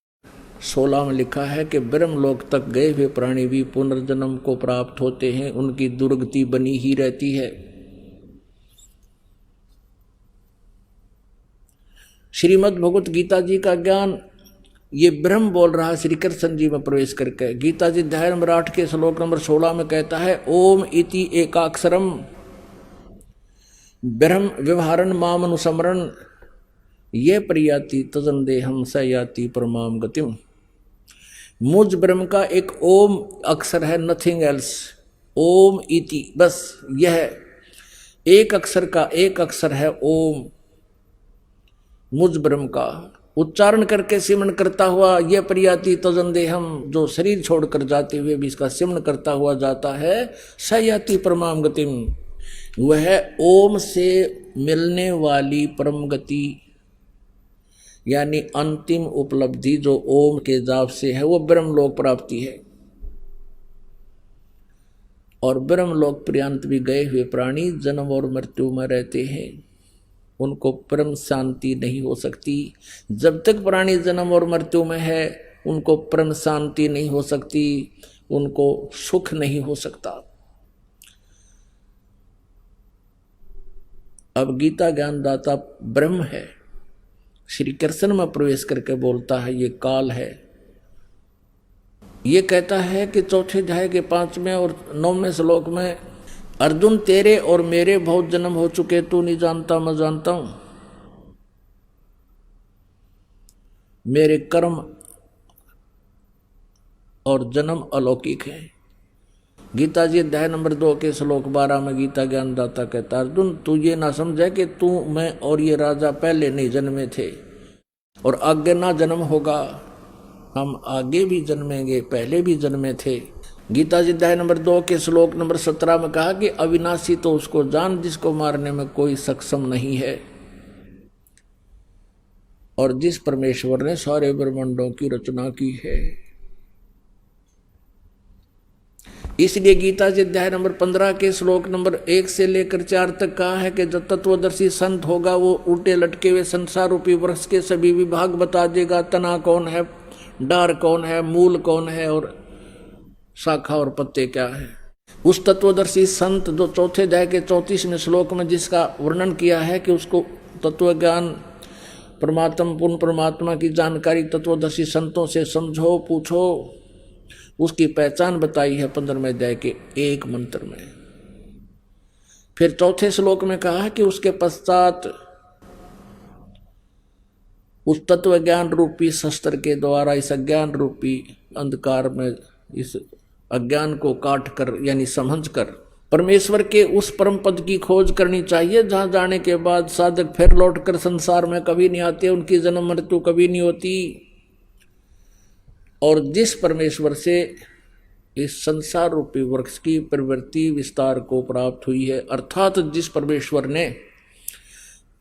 16 में लिखा है कि ब्रह्मलोक तक गए हुए प्राणी भी पुनर्जन्म को प्राप्त होते हैं, उनकी दुर्गति बनी ही रहती है। श्रीमद् भगवत गीता जी का ज्ञान ये ब्रह्म बोल रहा है श्री कृष्ण जी में प्रवेश करके। गीता जी अध्याय नंबर 8 के श्लोक नंबर 16 में कहता है, ओम इति एकाक्षरम ब्रह्म व्यवहारन माम अनुसमरण ये प्रयाति तजन देहम स याति परमाम गतिम। मुझ ब्रह्म का एक ओम अक्षर है, नथिंग एल्स। ओम इति, बस यह एक अक्षर का एक अक्षर है ओम। मुझ ब्रह्म का उच्चारण करके सिमरण करता हुआ यह प्रयाति तजन देहम, जो शरीर छोड़कर जाते हुए भी इसका सिमरण करता हुआ जाता है, स याति परमाम गतिम, वह ओम से मिलने वाली परम गति यानी अंतिम उपलब्धि जो ओम के जाप से है, वो ब्रह्मलोक प्राप्ति है। और ब्रह्मलोक पर्यंत भी गए हुए प्राणी जन्म और मृत्यु में रहते हैं, उनको परम शांति नहीं हो सकती। जब तक प्राणी जन्म और मृत्यु में है, उनको परम शांति नहीं हो सकती, उनको सुख नहीं हो सकता। अब गीता ज्ञानदाता ब्रह्म है, श्री कृष्ण में प्रवेश करके बोलता है ये काल है। ये कहता है कि चौथे अध्याय के 5वें और 9वें श्लोक में, अर्जुन तेरे और मेरे बहुत जन्म हो चुके, तू नहीं जानता मैं जानता हूं। मेरे कर्म और जन्म अलौकिक हैं। गीता जी अध्याय नंबर 2 के श्लोक 12 में गीता ज्ञानदाता कहता, अर्जुन तू ये ना समझे कि तू मैं और ये राजा पहले नहीं जन्मे थे और आगे ना जन्म होगा, हम आगे भी जन्मेंगे, पहले भी जन्मे थे। गीता जी अध्याय नंबर 2 के श्लोक नंबर 17 में कहा कि अविनाशी तो उसको जान जिसको मारने में कोई सक्षम नहीं है। और जिस परमेश्वर ने सारे ब्रह्मांडों की रचना की है। इसलिए गीता जी अध्याय नंबर 15 के श्लोक नंबर 1 से लेकर 4 तक कहा है कि जो तत्वदर्शी संत होगा वो उल्टे लटके हुए संसार रूपी वृक्ष के सभी विभाग बता देगा। तना कौन है, डार कौन है, मूल कौन है और शाखा और पत्ते क्या है। उस तत्वदर्शी संत जो चौथे अध्याय के 34वें श्लोक में जिसका वर्णन किया है कि उसको तत्व ज्ञान परमात्मा पूर्ण परमात्मा की जानकारी तत्वदर्शी संतों से समझो, पूछो, उसकी पहचान बताई है 15वें अध्याय के एक मंत्र में। फिर चौथे श्लोक में कहा है कि उसके पश्चात उस तत्व ज्ञान रूपी शस्त्र के द्वारा इस अज्ञान रूपी अंधकार में इस अज्ञान को काट कर यानी समझ कर परमेश्वर के उस परम पद की खोज करनी चाहिए, जहां जाने के बाद साधक फिर लौटकर संसार में कभी नहीं आते, उनकी जन्म मृत्यु कभी नहीं होती। और जिस परमेश्वर से इस संसार रूपी वृक्ष की प्रवृत्ति विस्तार को प्राप्त हुई है, अर्थात जिस परमेश्वर ने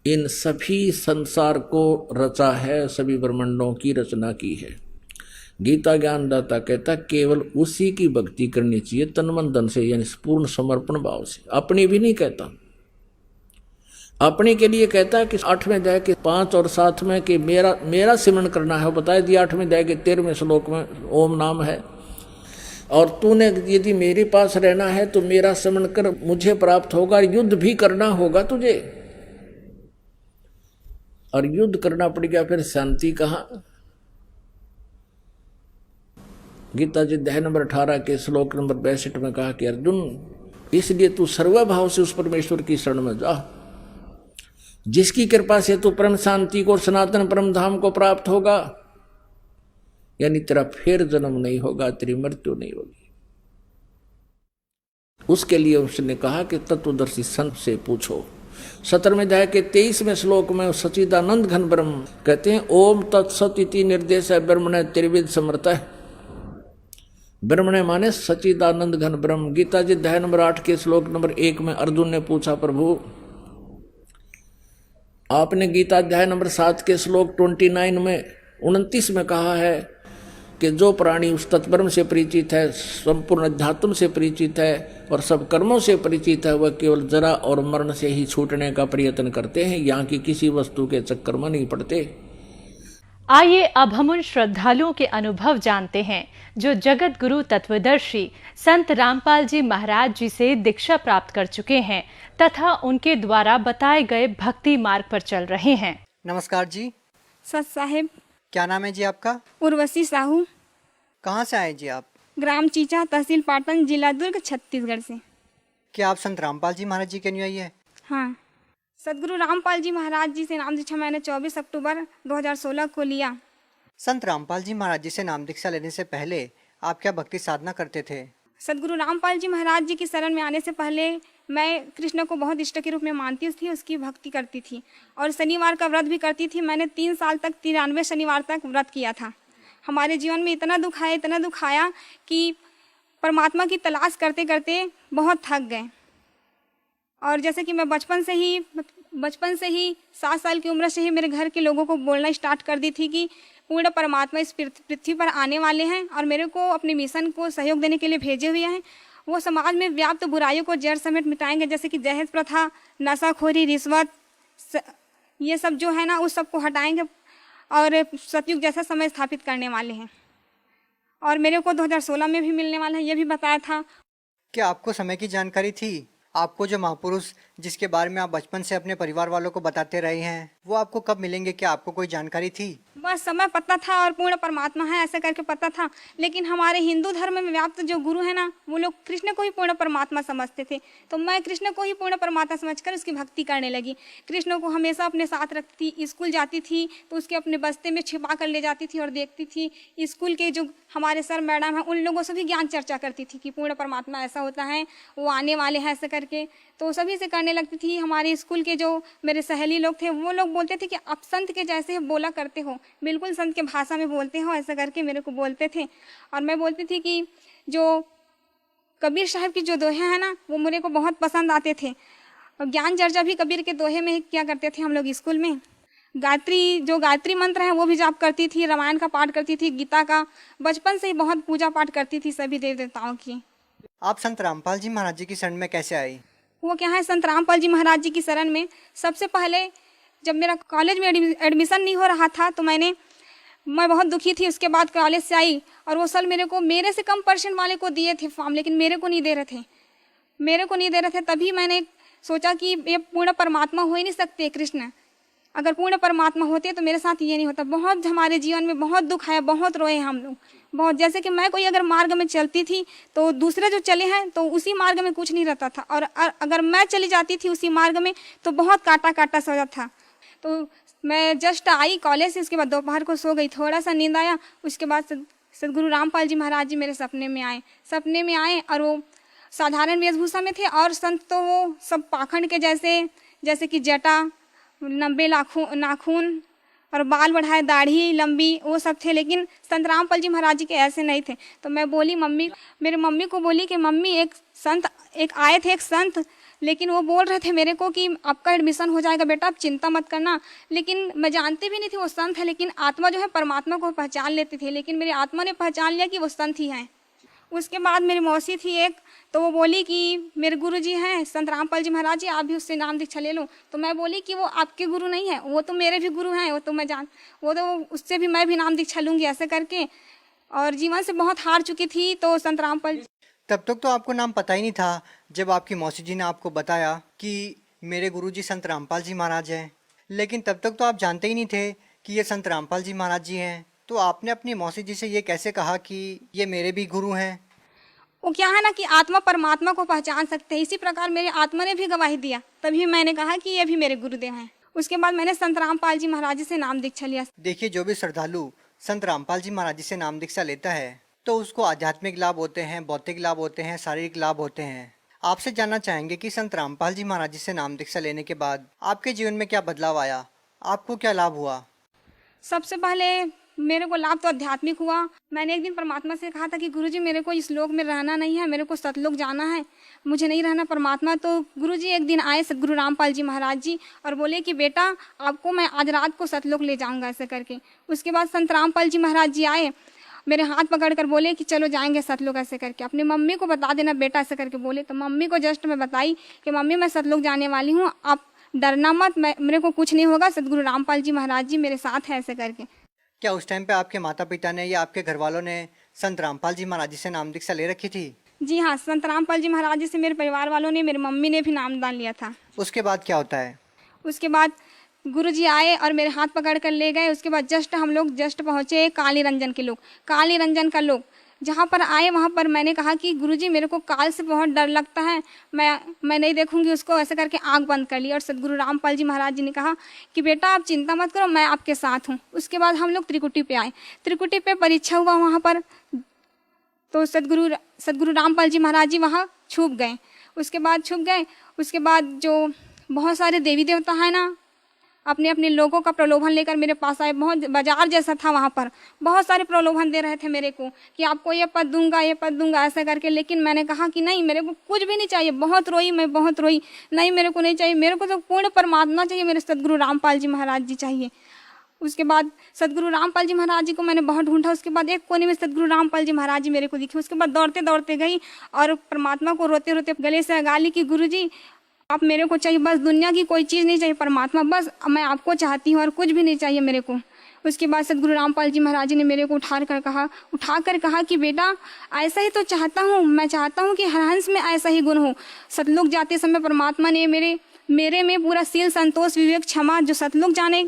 इन सभी संसार को रचा है, सभी ब्रह्मांडों की रचना की है। गीता ज्ञानदाता कहता केवल उसी की भक्ति करनी चाहिए तन मन धन से, यानी पूर्ण समर्पण भाव से। अपनी भी नहीं कहता, अपने के लिए कहता है कि 8वें अध्याय के 5 और 7 में कि मेरा सिमरन करना है, बताया दिया 8वें अध्याय के 13वें श्लोक में ओम नाम है। और तूने यदि मेरे पास रहना है तो मेरा सिमरन कर, मुझे प्राप्त होगा। युद्ध भी करना होगा तुझे, और युद्ध करना पड़ेगा, फिर शांति कहाँ। गीता जी अध्याय नंबर 18 के श्लोक नंबर 62 में कहा कि अर्जुन इसलिए तू सर्वभाव से उस परमेश्वर की शरण में जा, जिसकी कृपा से तू परम शांति को और सनातन परम धाम को प्राप्त होगा, यानी तेरा फिर जन्म नहीं होगा, तेरी मृत्यु नहीं होगी। उसके लिए उसने कहा कि तत्वदर्शी संत से पूछो। 17वें अध्याय के 23वें श्लोक में सच्चिदानंद घन ब्रह्म कहते हैं ओम तत्सत इति निर्देश है ब्रह्मणे त्रिविध समर्थ है। ब्रह्मणे माने सच्चिदानंद घन ब्रह्म। गीता जी अध्याय नंबर 8 के श्लोक नंबर 1 में अर्जुन ने पूछा प्रभु आपने गीता अध्याय नंबर 7 के श्लोक 29 में 29 में कहा है कि जो प्राणी उस तत्ब्रह्म से परिचित है, संपूर्ण अध्यात्म से परिचित है और सब कर्मों से परिचित है, वह केवल जरा और मरण से ही छूटने का प्रयत्न करते हैं, यहाँ की किसी वस्तु के चक्कर में नहीं पड़ते। आइए अब हम उन श्रद्धालुओं के अनुभव जानते हैं जो जगत गुरु तत्वदर्शी संत रामपाल जी महाराज जी से दीक्षा प्राप्त कर चुके हैं तथा उनके द्वारा बताए गए भक्ति मार्ग पर चल रहे हैं। नमस्कार जी। सत साहेब। क्या नाम है जी आपका? उर्वशी साहू। कहाँ से आए जी आप? ग्राम चीचा, तहसील पाटन, जिला दुर्ग, छत्तीसगढ़ से। क्या आप संत रामपाल जी महाराज जी के अनुयायी है? हाँ, सदगुरु रामपाल जी महाराज जी से नाम दीक्षा मैंने 24 अक्टूबर 2016 को लिया। संत रामपाल जी महाराज जी से नाम दीक्षा लेने से पहले आप क्या भक्ति साधना करते थे? सदगुरु रामपाल जी महाराज जी की शरण में आने से पहले मैं कृष्ण को बहुत इष्ट के रूप में मानती थी, उसकी भक्ति करती थी और शनिवार का व्रत भी करती थी। मैंने 3 साल तक 93 शनिवार तक व्रत किया था। हमारे जीवन में इतना दुख आया कि परमात्मा की तलाश करते करते बहुत थक गए। और जैसे कि मैं बचपन से ही 7 साल की उम्र से ही मेरे घर के लोगों को बोलना स्टार्ट कर दी थी कि पूर्ण परमात्मा इस पृथ्वी पर आने वाले हैं और मेरे को अपने मिशन को सहयोग देने के लिए भेजे हुए हैं। वो समाज में व्याप्त बुराइयों को जड़ समेत मिटाएंगे, जैसे कि दहेज प्रथा, नशाखोरी, रिश्वत, ये सब जो है ना उस सब को हटाएंगे और सतयुग जैसा समय स्थापित करने वाले हैं। और मेरे को 2016 में भी मिलने वाला है, ये भी बताया था। क्या आपको समय की जानकारी थी? आपको जो महापुरुष जिसके बारे में आप बचपन से अपने परिवार वालों को बताते रहे हैं वो आपको कब मिलेंगे? क्या आपको कोई जानकारी थी? बस समय पता था और पूर्ण परमात्मा है ऐसा करके पता था। लेकिन हमारे हिंदू धर्म में व्याप्त जो गुरु है ना वो लोग कृष्ण को ही पूर्ण परमात्मा समझते थे, तो मैं कृष्ण को ही पूर्ण परमात्मा समझकर उसकी भक्ति करने लगी। कृष्ण को हमेशा अपने साथ रखती थी। स्कूल जाती थी तो उसके अपने बस्ते में छिपा कर ले जाती थी और देखती थी। स्कूल के जो हमारे सर मैडम हैं उन लोगों से भी ज्ञान चर्चा करती थी कि पूर्ण परमात्मा ऐसा होता है, वो आने वाले हैं ऐसे करके, तो सभी से करने लगती थी। हमारे स्कूल के जो मेरे सहेली लोग थे वो लोग बोलते थे कि आप संत के जैसे बोला करते हो, बिल्कुल संत के भाषा में बोलते हो, ऐसा करके मेरे को बोलते थे। और मैं बोलती थी कि जो कबीर साहब की जो दोहे हैं ना वो मेरे को बहुत पसंद आते थे। और ज्ञान चर्चा भी कबीर के दोहे में ही किया करते थे हम लोग स्कूल में। गायत्री मंत्र है वो भी जाप करती थी, रामायण का पाठ करती थी, गीता का, बचपन से ही बहुत पूजा पाठ करती थी सभी देव देवताओं की। आप संत रामपाल जी महाराज जी की शरण में कैसे आई? वो क्या है, संत रामपाल जी महाराज जी की शरण में सबसे पहले जब मेरा कॉलेज में एडमिशन नहीं हो रहा था तो मैं बहुत दुखी थी। उसके बाद कॉलेज से आई और वो सर मेरे से कम परसेंट वाले को दिए थे फॉर्म, लेकिन मेरे को नहीं दे रहे थे। तभी मैंने सोचा कि ये पूर्ण परमात्मा हो ही नहीं सकते कृष्ण, अगर पूर्ण परमात्मा होते तो मेरे साथ ये नहीं होता। बहुत हमारे जीवन में बहुत दुख आया, बहुत रोए हम लोग, बहुत। जैसे कि मैं कोई अगर मार्ग में चलती थी तो दूसरे जो चले हैं तो उसी मार्ग में कुछ नहीं रहता था, और अगर मैं चली जाती थी उसी मार्ग में तो बहुत काटा सा था। तो मैं जस्ट आई कॉलेज से, उसके बाद दोपहर को सो गई, थोड़ा सा नींद आया। उसके बाद सदगुरु रामपाल जी महाराज जी मेरे सपने में आए और वो साधारण वेशभूषा में थे, और संत तो वो सब पाखंड के जैसे कि जटा, लंबे नाखून और बाल बढ़ाए, दाढ़ी लंबी, वो सब थे। लेकिन संत रामपाल जी महाराज जी के ऐसे नहीं थे। तो मैं बोली मेरे मम्मी को बोली कि मम्मी एक आए थे एक संत, लेकिन वो बोल रहे थे मेरे को कि आपका एडमिशन हो जाएगा बेटा, आप चिंता मत करना। लेकिन मैं जानती भी नहीं थी वो संत है, लेकिन आत्मा जो है परमात्मा को पहचान लेती थी, लेकिन मेरी आत्मा ने पहचान लिया कि वो संत ही हैं। उसके बाद मेरी मौसी थी एक, तो वो बोली कि मेरे गुरु जी हैं संत रामपाल जी महाराज जी, आप भी उससे नाम दीक्षा ले लो। तो मैं बोली कि वो आपके गुरु नहीं है, वो तो मेरे भी गुरु हैं, वो तो उससे भी मैं भी नाम दीक्षा लूँगी ऐसे करके। और जीवन से बहुत हार चुकी थी। तो संत रामपाल, तब तक तो आपको नाम पता ही नहीं था जब आपकी मौसी जी ने आपको बताया कि मेरे गुरुजी संत रामपाल जी महाराज हैं, लेकिन तब तक तो आप जानते ही नहीं थे कि ये संत रामपाल जी महाराज जी हैं। तो आपने अपनी मौसी जी से ये कैसे कहा कि ये मेरे भी गुरु हैं? वो क्या है ना कि आत्मा परमात्मा को पहचान सकते हैं, इसी प्रकार मेरी आत्मा ने भी गवाही दिया, तभी मैंने कहा कि ये भी मेरे गुरुदेव हैं। उसके बाद मैंने संत रामपाल जी महाराज जी से नाम दीक्षा लिया। देखिए, जो भी श्रद्धालु संत रामपाल जी महाराज जी से नाम दीक्षा लेता है तो उसको आध्यात्मिक लाभ होते हैं, भौतिक लाभ होते हैं, शारीरिक लाभ होते हैं। आपसे जानना चाहेंगे कि संत रामपाल जी महाराज जी से नाम दीक्षा लेने के बाद आपके जीवन में क्या बदलाव आया, आपको क्या लाभ हुआ? सबसे पहले मेरे को लाभ तो आध्यात्मिक हुआ। मैंने एक दिन परमात्मा से कहा था कि गुरुजी मेरे को इस लोक में रहना नहीं है, मेरे को सतलोक जाना है, मुझे नहीं रहना परमात्मा। तो गुरुजी एक दिन आए सदगुरु रामपाल जी महाराज जी और बोले कि बेटा आपको मैं आज रात को सतलोक ले जाऊंगा ऐसे करके। उसके बाद संत रामपाल जी महाराज जी आए, मेरे हाथ पकड़ कर बोले कि चलो जाएंगे सतलोक ऐसे करके, अपनी मम्मी को बता देना बेटा ऐसे करके बोले। तो मम्मी को जस्ट मैं बताई कि मम्मी मैं सतलोक जाने वाली हूँ, आप डरना मत, मेरे को कुछ नहीं होगा, सदगुरु रामपाल जी महाराज जी मेरे साथ है ऐसे करके। क्या उस टाइम पे आपके माता पिता ने या आपके घर वालों ने संत रामपाल जी महाराज जी से नाम दीक्षा ले रखी थी? जी हाँ, संत रामपाल जी महाराज जी से मेरे परिवार वालों ने, मेरी मम्मी ने भी नामदान लिया था। उसके बाद क्या होता है? उसके बाद गुरुजी आए और मेरे हाथ पकड़ कर ले गए। उसके बाद हम लोग पहुँचे काली रंजन का लोग जहाँ पर आए वहाँ पर मैंने कहा कि गुरुजी मेरे को काल से बहुत डर लगता है, मैं नहीं देखूंगी उसको ऐसे करके आंख बंद कर ली। और सदगुरु रामपाल जी महाराज जी ने कहा कि बेटा आप चिंता मत करो, मैं आपके साथ हूँ। उसके बाद हम लोग त्रिकुटी पे आए, त्रिकुटी पे परीक्षा हुआ वहाँ पर, तो सदगुरु रामपाल जी महाराज जी वहाँ छुप गए। उसके बाद जो बहुत सारे देवी देवता है ना, अपने अपने लोगों का प्रलोभन लेकर मेरे पास आए। बहुत बाजार जैसा था, वहाँ पर बहुत सारे प्रलोभन दे रहे थे मेरे को कि आपको ये पद दूंगा ऐसा करके। लेकिन मैंने कहा कि नहीं, मेरे को कुछ भी नहीं चाहिए। मैं बहुत रोई, नहीं मेरे को नहीं चाहिए, मेरे को तो पूर्ण परमात्मा चाहिए, मेरे सदगुरु रामपाल जी महाराज जी चाहिए। उसके बाद सदगुरु रामपाल जी महाराज जी को मैंने बहुत ढूंढा। उसके बाद एक कोने में सदगुरु रामपाल जी महाराज जी मेरे को दिखे। उसके बाद दौड़ते दौड़ते गई और परमात्मा को रोते रोते गले से लगा ली कि गुरुजी आप मेरे को चाहिए, बस दुनिया की कोई चीज़ नहीं चाहिए, परमात्मा बस मैं आपको चाहती हूँ और कुछ भी नहीं चाहिए मेरे को। उसके बाद सदगुरु रामपाल जी महाराज जी ने मेरे को उठा कर कहा कि बेटा ऐसा ही तो चाहता हूँ, मैं चाहता हूँ कि हर हंस में ऐसा ही गुण हो। सतलोक जाते समय परमात्मा ने मेरे में पूरा शील, संतोष, विवेक, क्षमा, जो सतलोक जाने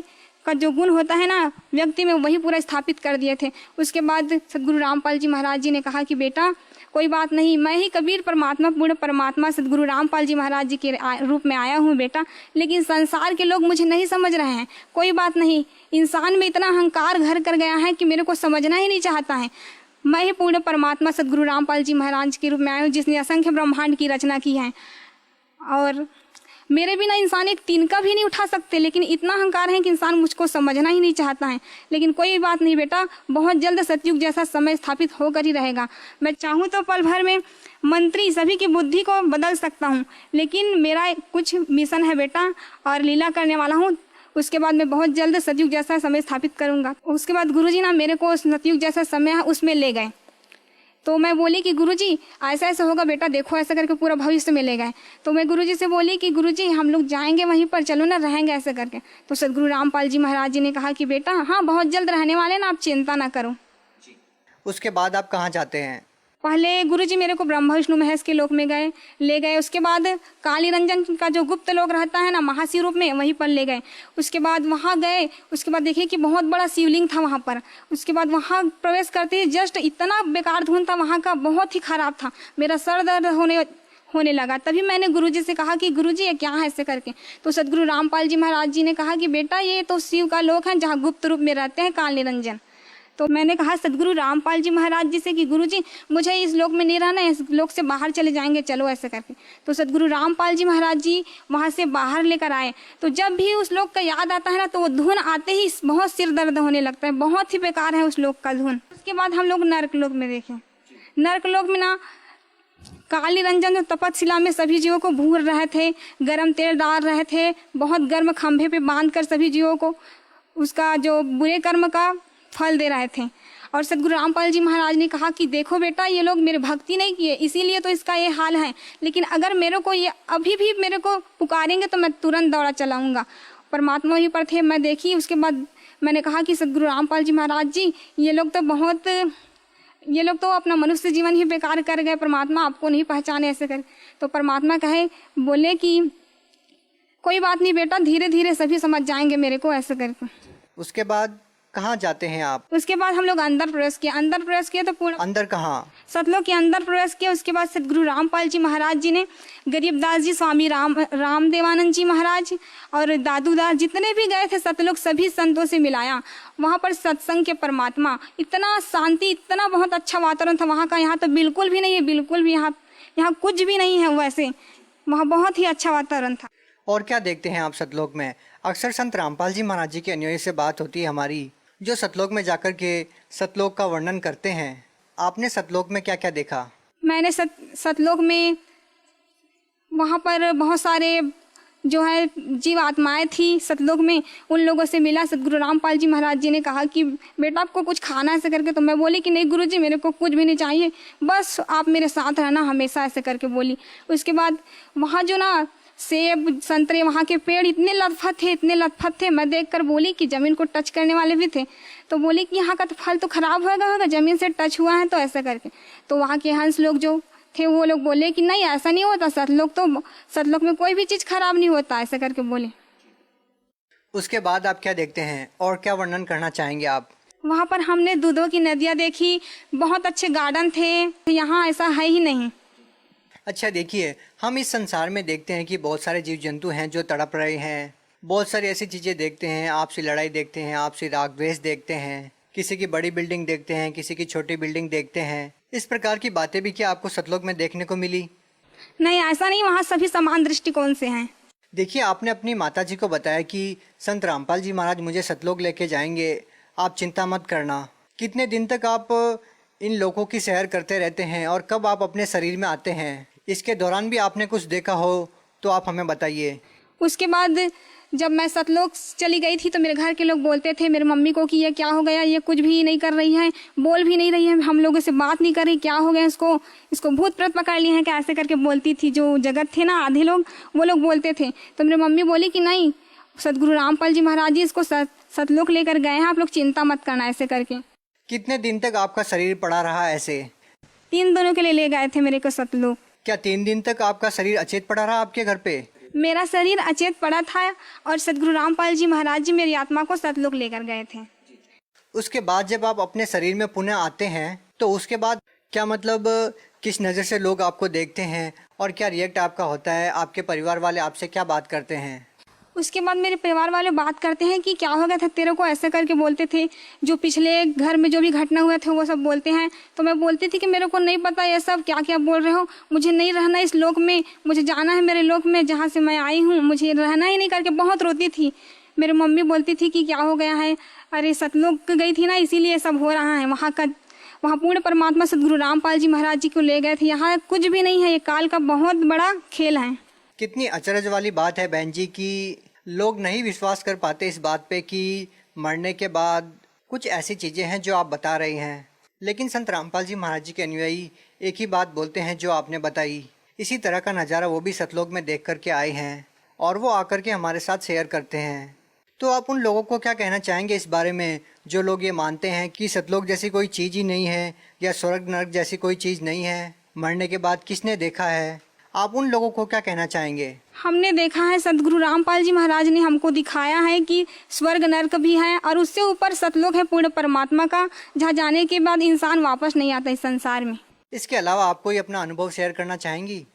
का जो गुण होता है ना व्यक्ति में, वही पूरा स्थापित कर दिए थे। उसके बाद सदगुरु रामपाल जी महाराज जी ने कहा कि बेटा कोई बात नहीं, मैं ही कबीर परमात्मा, पूर्ण परमात्मा सदगुरु रामपाल जी महाराज जी के रूप में आया हूँ बेटा, लेकिन संसार के लोग मुझे नहीं समझ रहे हैं। कोई बात नहीं, इंसान में इतना अहंकार घर कर गया है कि मेरे को समझना ही नहीं चाहता है। मैं ही पूर्ण परमात्मा सदगुरु रामपाल जी महाराज के रूप में आया हूँ, जिसने असंख्य ब्रह्मांड की रचना की है, और मेरे बिना इंसान एक तिनका भी नहीं उठा सकते, लेकिन इतना अहंकार है कि इंसान मुझको समझना ही नहीं चाहता है। लेकिन कोई बात नहीं बेटा, बहुत जल्द सतयुग जैसा समय स्थापित होकर ही रहेगा। मैं चाहूँ तो पल भर में मंत्री सभी की बुद्धि को बदल सकता हूँ, लेकिन मेरा कुछ मिशन है बेटा और लीला करने वाला हूँ, उसके बाद मैं बहुत जल्द सतयुग जैसा समय स्थापित करूँगा। उसके बाद गुरुजी ना मेरे को सतयुग जैसा समय है उसमें ले गए। तो मैं बोली कि गुरुजी ऐसा ऐसा होगा बेटा, देखो ऐसा करके पूरा भविष्य में ले गए। तो मैं गुरुजी से बोली कि गुरुजी हम लोग जाएंगे वहीं पर, चलो ना रहेंगे ऐसे करके। तो सदगुरु रामपाल जी महाराज जी ने कहा कि बेटा हाँ बहुत जल्द रहने वाले ना, आप चिंता ना करो। उसके बाद आप कहाँ जाते हैं? पहले गुरुजी मेरे को ब्रह्मा विष्णु महेश के लोक में ले गए। उसके बाद काली रंजन का जो गुप्त लोक रहता है ना महाशिव रूप में, वहीं पर ले गए। उसके बाद वहाँ गए, उसके बाद देखिए कि बहुत बड़ा शिवलिंग था वहाँ पर। उसके बाद वहाँ प्रवेश करते ही जस्ट इतना बेकार धुन था वहाँ का, बहुत ही खराब था। मेरा सर दर्द होने लगा। तभी मैंने गुरुजी से कहा कि गुरुजी ये क्या है ऐसे करके। तो सदगुरु रामपाल जी महाराज जी ने कहा कि बेटा ये तो शिव का लोक है जहाँ गुप्त रूप में रहते हैं काल निरंजन। तो मैंने कहा सदगुरु रामपाल जी महाराज जी से कि गुरुजी मुझे इस लोक में नहीं रहना है, इस लोक से बाहर चले जाएंगे, चलो ऐसे करके। तो सदगुरु रामपाल जी महाराज जी वहाँ से बाहर लेकर आए। तो जब भी उस लोक का याद आता है ना तो वो धुन आते ही बहुत सिर दर्द होने लगता है, बहुत ही बेकार है उस लोक का धुन। उसके बाद हम लोग नर्क लोक में देखें। नर्क लोक में ना काली रंजन जो तपतशिला में सभी जीवों को भूर रहे थे, गर्म तेल डाल रहे थे, बहुत गर्म खंभे पे बांधकर सभी जीवों को उसका जो बुरे कर्म का फल दे रहे थे। और सदगुरु रामपाल जी महाराज ने कहा कि देखो बेटा ये लोग मेरे भक्ति नहीं किए, इसीलिए तो इसका ये हाल है, लेकिन अगर मेरे को ये अभी भी मेरे को पुकारेंगे तो मैं तुरंत दौड़ा चलाऊंगा। परमात्मा ही पर थे, मैं देखी। उसके बाद मैंने कहा कि सदगुरु रामपाल जी महाराज जी ये लोग तो अपना मनुष्य जीवन ही बेकार कर गए, परमात्मा आपको नहीं पहचाने ऐसे कर। तो परमात्मा बोले कि कोई बात नहीं बेटा, धीरे धीरे सभी समझ जाएंगे मेरे को ऐसे करके। उसके बाद कहाँ जाते हैं आप? उसके बाद हम लोग अंदर प्रवेश किए तो पूरा अंदर कहाँ? सतलोक के अंदर प्रवेश किया। उसके बाद सदगुरु रामपाल जी महाराज जी ने गरीबदास जी, स्वामी रामदेवानंद जी महाराज और दादूदास जितने भी गए थे सतलोक, सभी संतों से मिलाया। वहाँ पर सत्संग के परमात्मा, इतना शांति, इतना बहुत अच्छा वातावरण था वहाँ का। यहाँ तो बिल्कुल भी नहीं है, बिल्कुल भी यहाँ कुछ भी नहीं है वैसे, वहाँ बहुत ही अच्छा वातावरण था। और क्या देखते हैं आप सतलोक में? अक्सर संत रामपाल जी महाराज जी के अनुयायी से बात होती है हमारी, जो सतलोक में जाकर के सतलोक का वर्णन करते हैं। आपने सतलोक में क्या क्या देखा? मैंने सतलोक में वहाँ पर बहुत सारे जो है जीव आत्माएं थी सतलोक में, उन लोगों से मिला। सदगुरु रामपाल जी महाराज जी ने कहा कि बेटा आपको कुछ खाना ऐसे करके। तो मैं बोली कि नहीं गुरुजी मेरे को कुछ भी नहीं चाहिए, बस आप मेरे साथ रहना हमेशा ऐसे करके बोली। उसके बाद वहाँ जो ना सेब संतरे वहाँ के पेड़ इतने लतफत थे, मैं देखकर बोली कि ज़मीन को टच करने वाले भी थे। तो बोली कि यहाँ का तो फल तो खराब होगा ज़मीन से टच हुआ है तो ऐसा करके। तो वहाँ के हंस लोग जो थे वो लोग बोले कि नहीं ऐसा नहीं होता, सतलोक में कोई भी चीज़ खराब नहीं होता ऐसा करके बोले। उसके बाद आप क्या देखते हैं और क्या वर्णन करना चाहेंगे आप? वहाँ पर हमने दूधों की नदियाँ देखी, बहुत अच्छे गार्डन थे, यहाँ ऐसा है ही नहीं। अच्छा देखिए, हम इस संसार में देखते हैं कि बहुत सारे जीव जंतु हैं जो तड़प रहे हैं, बहुत सारी ऐसी चीज़ें देखते हैं, आपसी लड़ाई देखते हैं, आपसी राग द्वेष देखते हैं, किसी की बड़ी बिल्डिंग देखते हैं, किसी की छोटी बिल्डिंग देखते हैं। इस प्रकार की बातें भी क्या आपको सतलोक में देखने को मिली? नहीं ऐसा नहीं, वहाँ सभी समान दृष्टिकोण से हैं। देखिए, आपने अपनी माता जी को बताया कि संत रामपाल जी महाराज मुझे सतलोक लेके जाएंगे, आप चिंता मत करना। कितने दिन तक आप इन लोगों की सैर करते रहते हैं और कब आप अपने शरीर में आते हैं? इसके दौरान भी आपने कुछ देखा हो तो आप हमें बताइए। उसके बाद जब मैं सतलोक चली गई थी तो मेरे घर के लोग बोलते थे मेरे मम्मी को कि ये क्या हो गया, ये कुछ भी नहीं कर रही है, बोल भी नहीं रही है, हम लोगों से बात नहीं कर रही, क्या हो गया इसको भूत प्रेत पकड़ लिए हैं क्या, ऐसे करके बोलती थी। जो जगत थे ना आधे लोग, वो लोग बोलते थे। तो मेरी मम्मी बोली कि नहीं, सदगुरु रामपाल जी महाराज जी इसको सतलोक लेकर गए हैं, आप लोग चिंता मत करना ऐसे करके। कितने दिन तक आपका शरीर पड़ा रहा ऐसे? 3 दिनों के लिए ले गए थे मेरे को सतलोक। क्या 3 दिन तक आपका शरीर अचेत पड़ा रहा आपके घर पे? मेरा शरीर अचेत पड़ा था और सदगुरु रामपाल जी महाराज जी मेरी आत्मा को सतलोक लेकर गए थे। उसके बाद जब आप अपने शरीर में पुनः आते हैं तो उसके बाद क्या मतलब किस नज़र से लोग आपको देखते हैं और क्या रिएक्ट आपका होता है? आपके परिवार वाले आपसे क्या बात करते हैं? उसके बाद मेरे परिवार वाले बात करते हैं कि क्या हो गया था तेरे को, ऐसे करके बोलते थे। जो पिछले घर में जो भी घटना हुआ थे वो सब बोलते हैं। तो मैं बोलती थी कि मेरे को नहीं पता ये सब क्या क्या बोल रहे हो, मुझे नहीं रहना इस लोक में, मुझे जाना है मेरे लोक में जहाँ से मैं आई हूँ, मुझे रहना ही नहीं करके बहुत रोती थी। मेरी मम्मी बोलती थी कि क्या हो गया है, अरे सतलोक गई थी ना इसीलिए सब हो रहा है। वहाँ पूर्ण परमात्मा सदगुरु रामपाल जी महाराज जी को ले गए थे, यहाँ कुछ भी नहीं है, ये काल का बहुत बड़ा खेल है। कितनी अचरज वाली बात है बहन जी कि लोग नहीं विश्वास कर पाते इस बात पे कि मरने के बाद कुछ ऐसी चीज़ें हैं जो आप बता रही हैं, लेकिन संत रामपाल जी महाराज जी के अनुयायी एक ही बात बोलते हैं जो आपने बताई। इसी तरह का नज़ारा वो भी सतलोक में देख करके आए हैं और वो आकर के हमारे साथ शेयर करते हैं। तो आप उन लोगों को क्या कहना चाहेंगे इस बारे में जो लोग ये मानते हैं कि सतलोक जैसी कोई चीज़ ही नहीं है या स्वर्ग नरक जैसी कोई चीज़ नहीं है, मरने के बाद किसने देखा है? आप उन लोगों को क्या कहना चाहेंगे? हमने देखा है, सदगुरु रामपाल जी महाराज ने हमको दिखाया है कि स्वर्ग नरक भी है और उससे ऊपर सतलोक है पूर्ण परमात्मा का, जहाँ जाने के बाद इंसान वापस नहीं आता इस संसार में। इसके अलावा आप कोई अपना अनुभव शेयर करना चाहेंगी?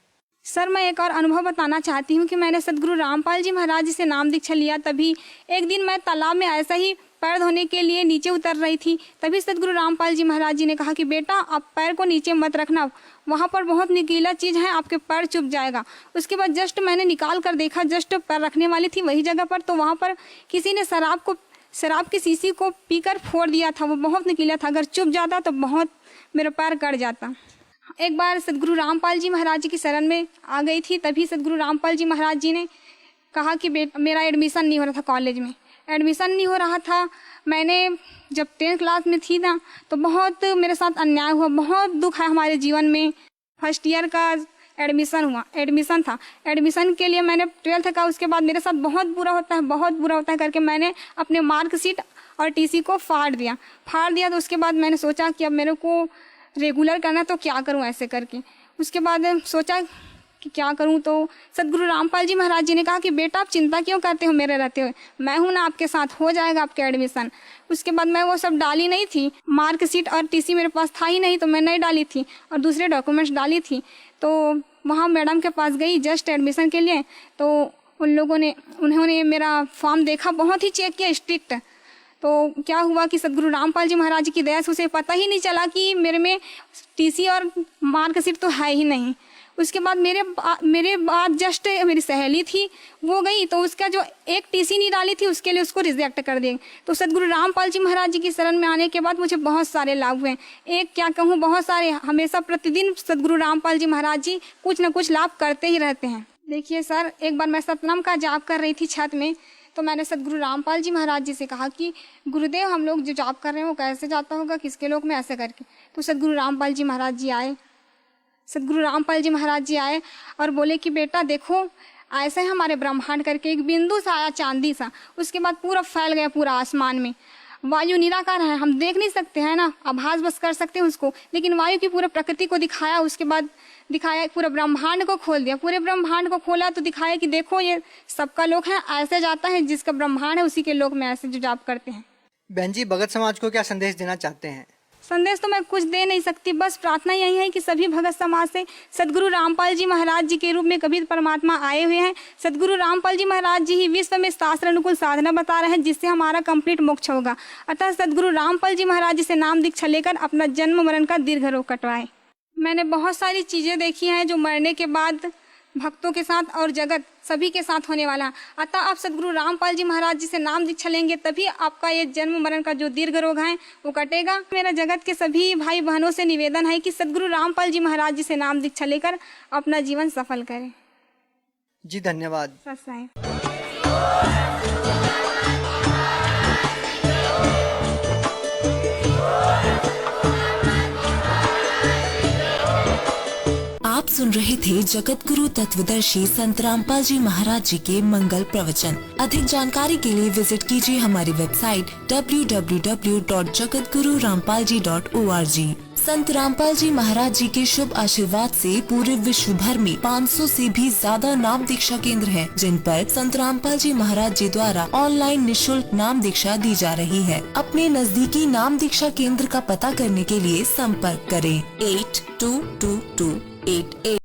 सर, मैं एक और अनुभव बताना चाहती हूँ कि मैंने सदगुरु रामपाल जी महाराज जी से नाम दीक्षा लिया। तभी एक दिन मैं तालाब में ऐसा ही पैर धोने के लिए नीचे उतर रही थी, तभी सदगुरु रामपाल जी महाराज जी ने कहा कि बेटा आप पैर को नीचे मत रखना, वहाँ पर बहुत नुकीला चीज़ है, आपके पैर चुभ जाएगा। उसके बाद जस्ट मैंने निकाल कर देखा, जस्ट पैर रखने वाली थी वही जगह पर, तो वहाँ पर किसी ने शराब की शीशी को पीकर फोड़ दिया था। वो बहुत नुकीला था, अगर चुभ जाता तो बहुत मेरा पैर कट जाता। एक बार सदगुरु रामपाल जी महाराज जी की शरण में आ गई थी, तभी सदगुरु रामपाल जी महाराज जी ने कहा कि मेरा एडमिशन नहीं हो रहा था, कॉलेज में एडमिशन नहीं हो रहा था। मैंने जब 10th क्लास में थी ना तो बहुत मेरे साथ अन्याय हुआ, बहुत दुख है हमारे जीवन में। फर्स्ट ईयर का एडमिशन था, एडमिशन के लिए मैंने 12th का, उसके बाद मेरे साथ बहुत बुरा होता है करके मैंने अपने मार्कशीट और टीसी को फाड़ दिया। तो उसके बाद मैंने सोचा कि अब मेरे को रेगुलर करना, तो क्या करूं ऐसे करके। उसके बाद सोचा कि क्या करूं, तो सदगुरु रामपाल जी महाराज जी ने कहा कि बेटा आप चिंता क्यों करते हो मेरे रहते हुए, मैं हूं ना आपके साथ, हो जाएगा आपका एडमिशन। उसके बाद मैं वो सब डाली नहीं थी, मार्कशीट और टीसी मेरे पास था ही नहीं, तो मैं नहीं डाली थी और दूसरे डॉक्यूमेंट्स डाली थी। तो वहाँ मैडम के पास गई जस्ट एडमिशन के लिए, तो उन्होंने मेरा फॉर्म देखा, बहुत ही चेक किया स्ट्रिक्ट। तो क्या हुआ कि सदगुरु रामपाल जी महाराज जी की दया से उसे पता ही नहीं चला कि मेरे में टीसी और मार्कशीट तो है ही नहीं। उसके बाद मेरे बाद जस्ट मेरी सहेली थी, वो गई तो उसका जो एक टीसी नहीं डाली थी उसके लिए उसको रिजेक्ट कर दिए। तो सदगुरु रामपाल जी महाराज जी की शरण में आने के बाद मुझे बहुत सारे लाभ हुए, एक क्या कहूँ, बहुत सारे। हमेशा प्रतिदिन सदगुरु रामपाल जी महाराज जी कुछ न कुछ लाभ करते ही रहते हैं। देखिए सर, एक बार मैं सतनाम का जाप कर रही थी छत में, तो मैंने सदगुरु रामपाल जी महाराज जी से कहा कि गुरुदेव हम लोग जो जाप कर रहे हैं वो कैसे जाता होगा, किसके लोक में, ऐसे करके। तो सदगुरु रामपाल जी महाराज जी आए और बोले कि बेटा देखो ऐसे हमारे ब्रह्मांड करके एक बिंदु सा आया, चांदी सा, उसके बाद पूरा फैल गया पूरा आसमान में। वायु निराकार है, हम देख नहीं सकते हैं ना, आभास बस कर सकते हैं उसको, लेकिन वायु की पूरे प्रकृति को दिखाया। उसके बाद दिखाया पूरे ब्रह्मांड को खोल दिया, पूरे ब्रह्मांड को खोला तो दिखाया कि देखो ये सबका लोक है, ऐसे जाता है, जिसका ब्रह्मांड है उसी के लोक में ऐसे जो जाप करते हैं। बहन जी, भगत समाज को क्या संदेश देना चाहते हैं? संदेश तो मैं कुछ दे नहीं सकती, बस प्रार्थना यही है कि सभी भगत समाज से सदगुरु रामपाल जी महाराज जी के रूप में कबीर परमात्मा आए हुए हैं। सदगुरु रामपाल जी महाराज जी ही विश्व में शास्त्र अनुकूल साधना बता रहे हैं, जिससे हमारा कंप्लीट मोक्ष होगा। अतः सदगुरु रामपाल जी महाराज जी से नाम दीक्षा लेकर अपना जन्म मरण का दीर्घ रोग कटवाए। मैंने बहुत सारी चीज़ें देखी हैं जो मरने के बाद भक्तों के साथ और जगत सभी के साथ होने वाला है। अतः आप सदगुरु रामपाल जी महाराज जी से नाम दीक्षा लेंगे तभी आपका ये जन्म मरण का जो दीर्घ रोग है वो कटेगा। मेरा जगत के सभी भाई बहनों से निवेदन है कि सदगुरु रामपाल जी महाराज जी से नाम दीक्षा लेकर अपना जीवन सफल करें। जी धन्यवाद। आप सुन रहे थे जगत गुरु तत्वदर्शी संत रामपाल जी महाराज जी के मंगल प्रवचन। अधिक जानकारी के लिए विजिट कीजिए हमारी वेबसाइट www.jagatgururampalji.org। संत रामपाल जी महाराज जी के शुभ आशीर्वाद से पूरे विश्व भर में 500 से भी ज्यादा नाम दीक्षा केंद्र हैं, जिन पर संत रामपाल जी महाराज जी द्वारा ऑनलाइन निशुल्क नाम दीक्षा दी जा रही है। अपने नजदीकी नाम दीक्षा केंद्र का पता करने के लिए संपर्क करें 822288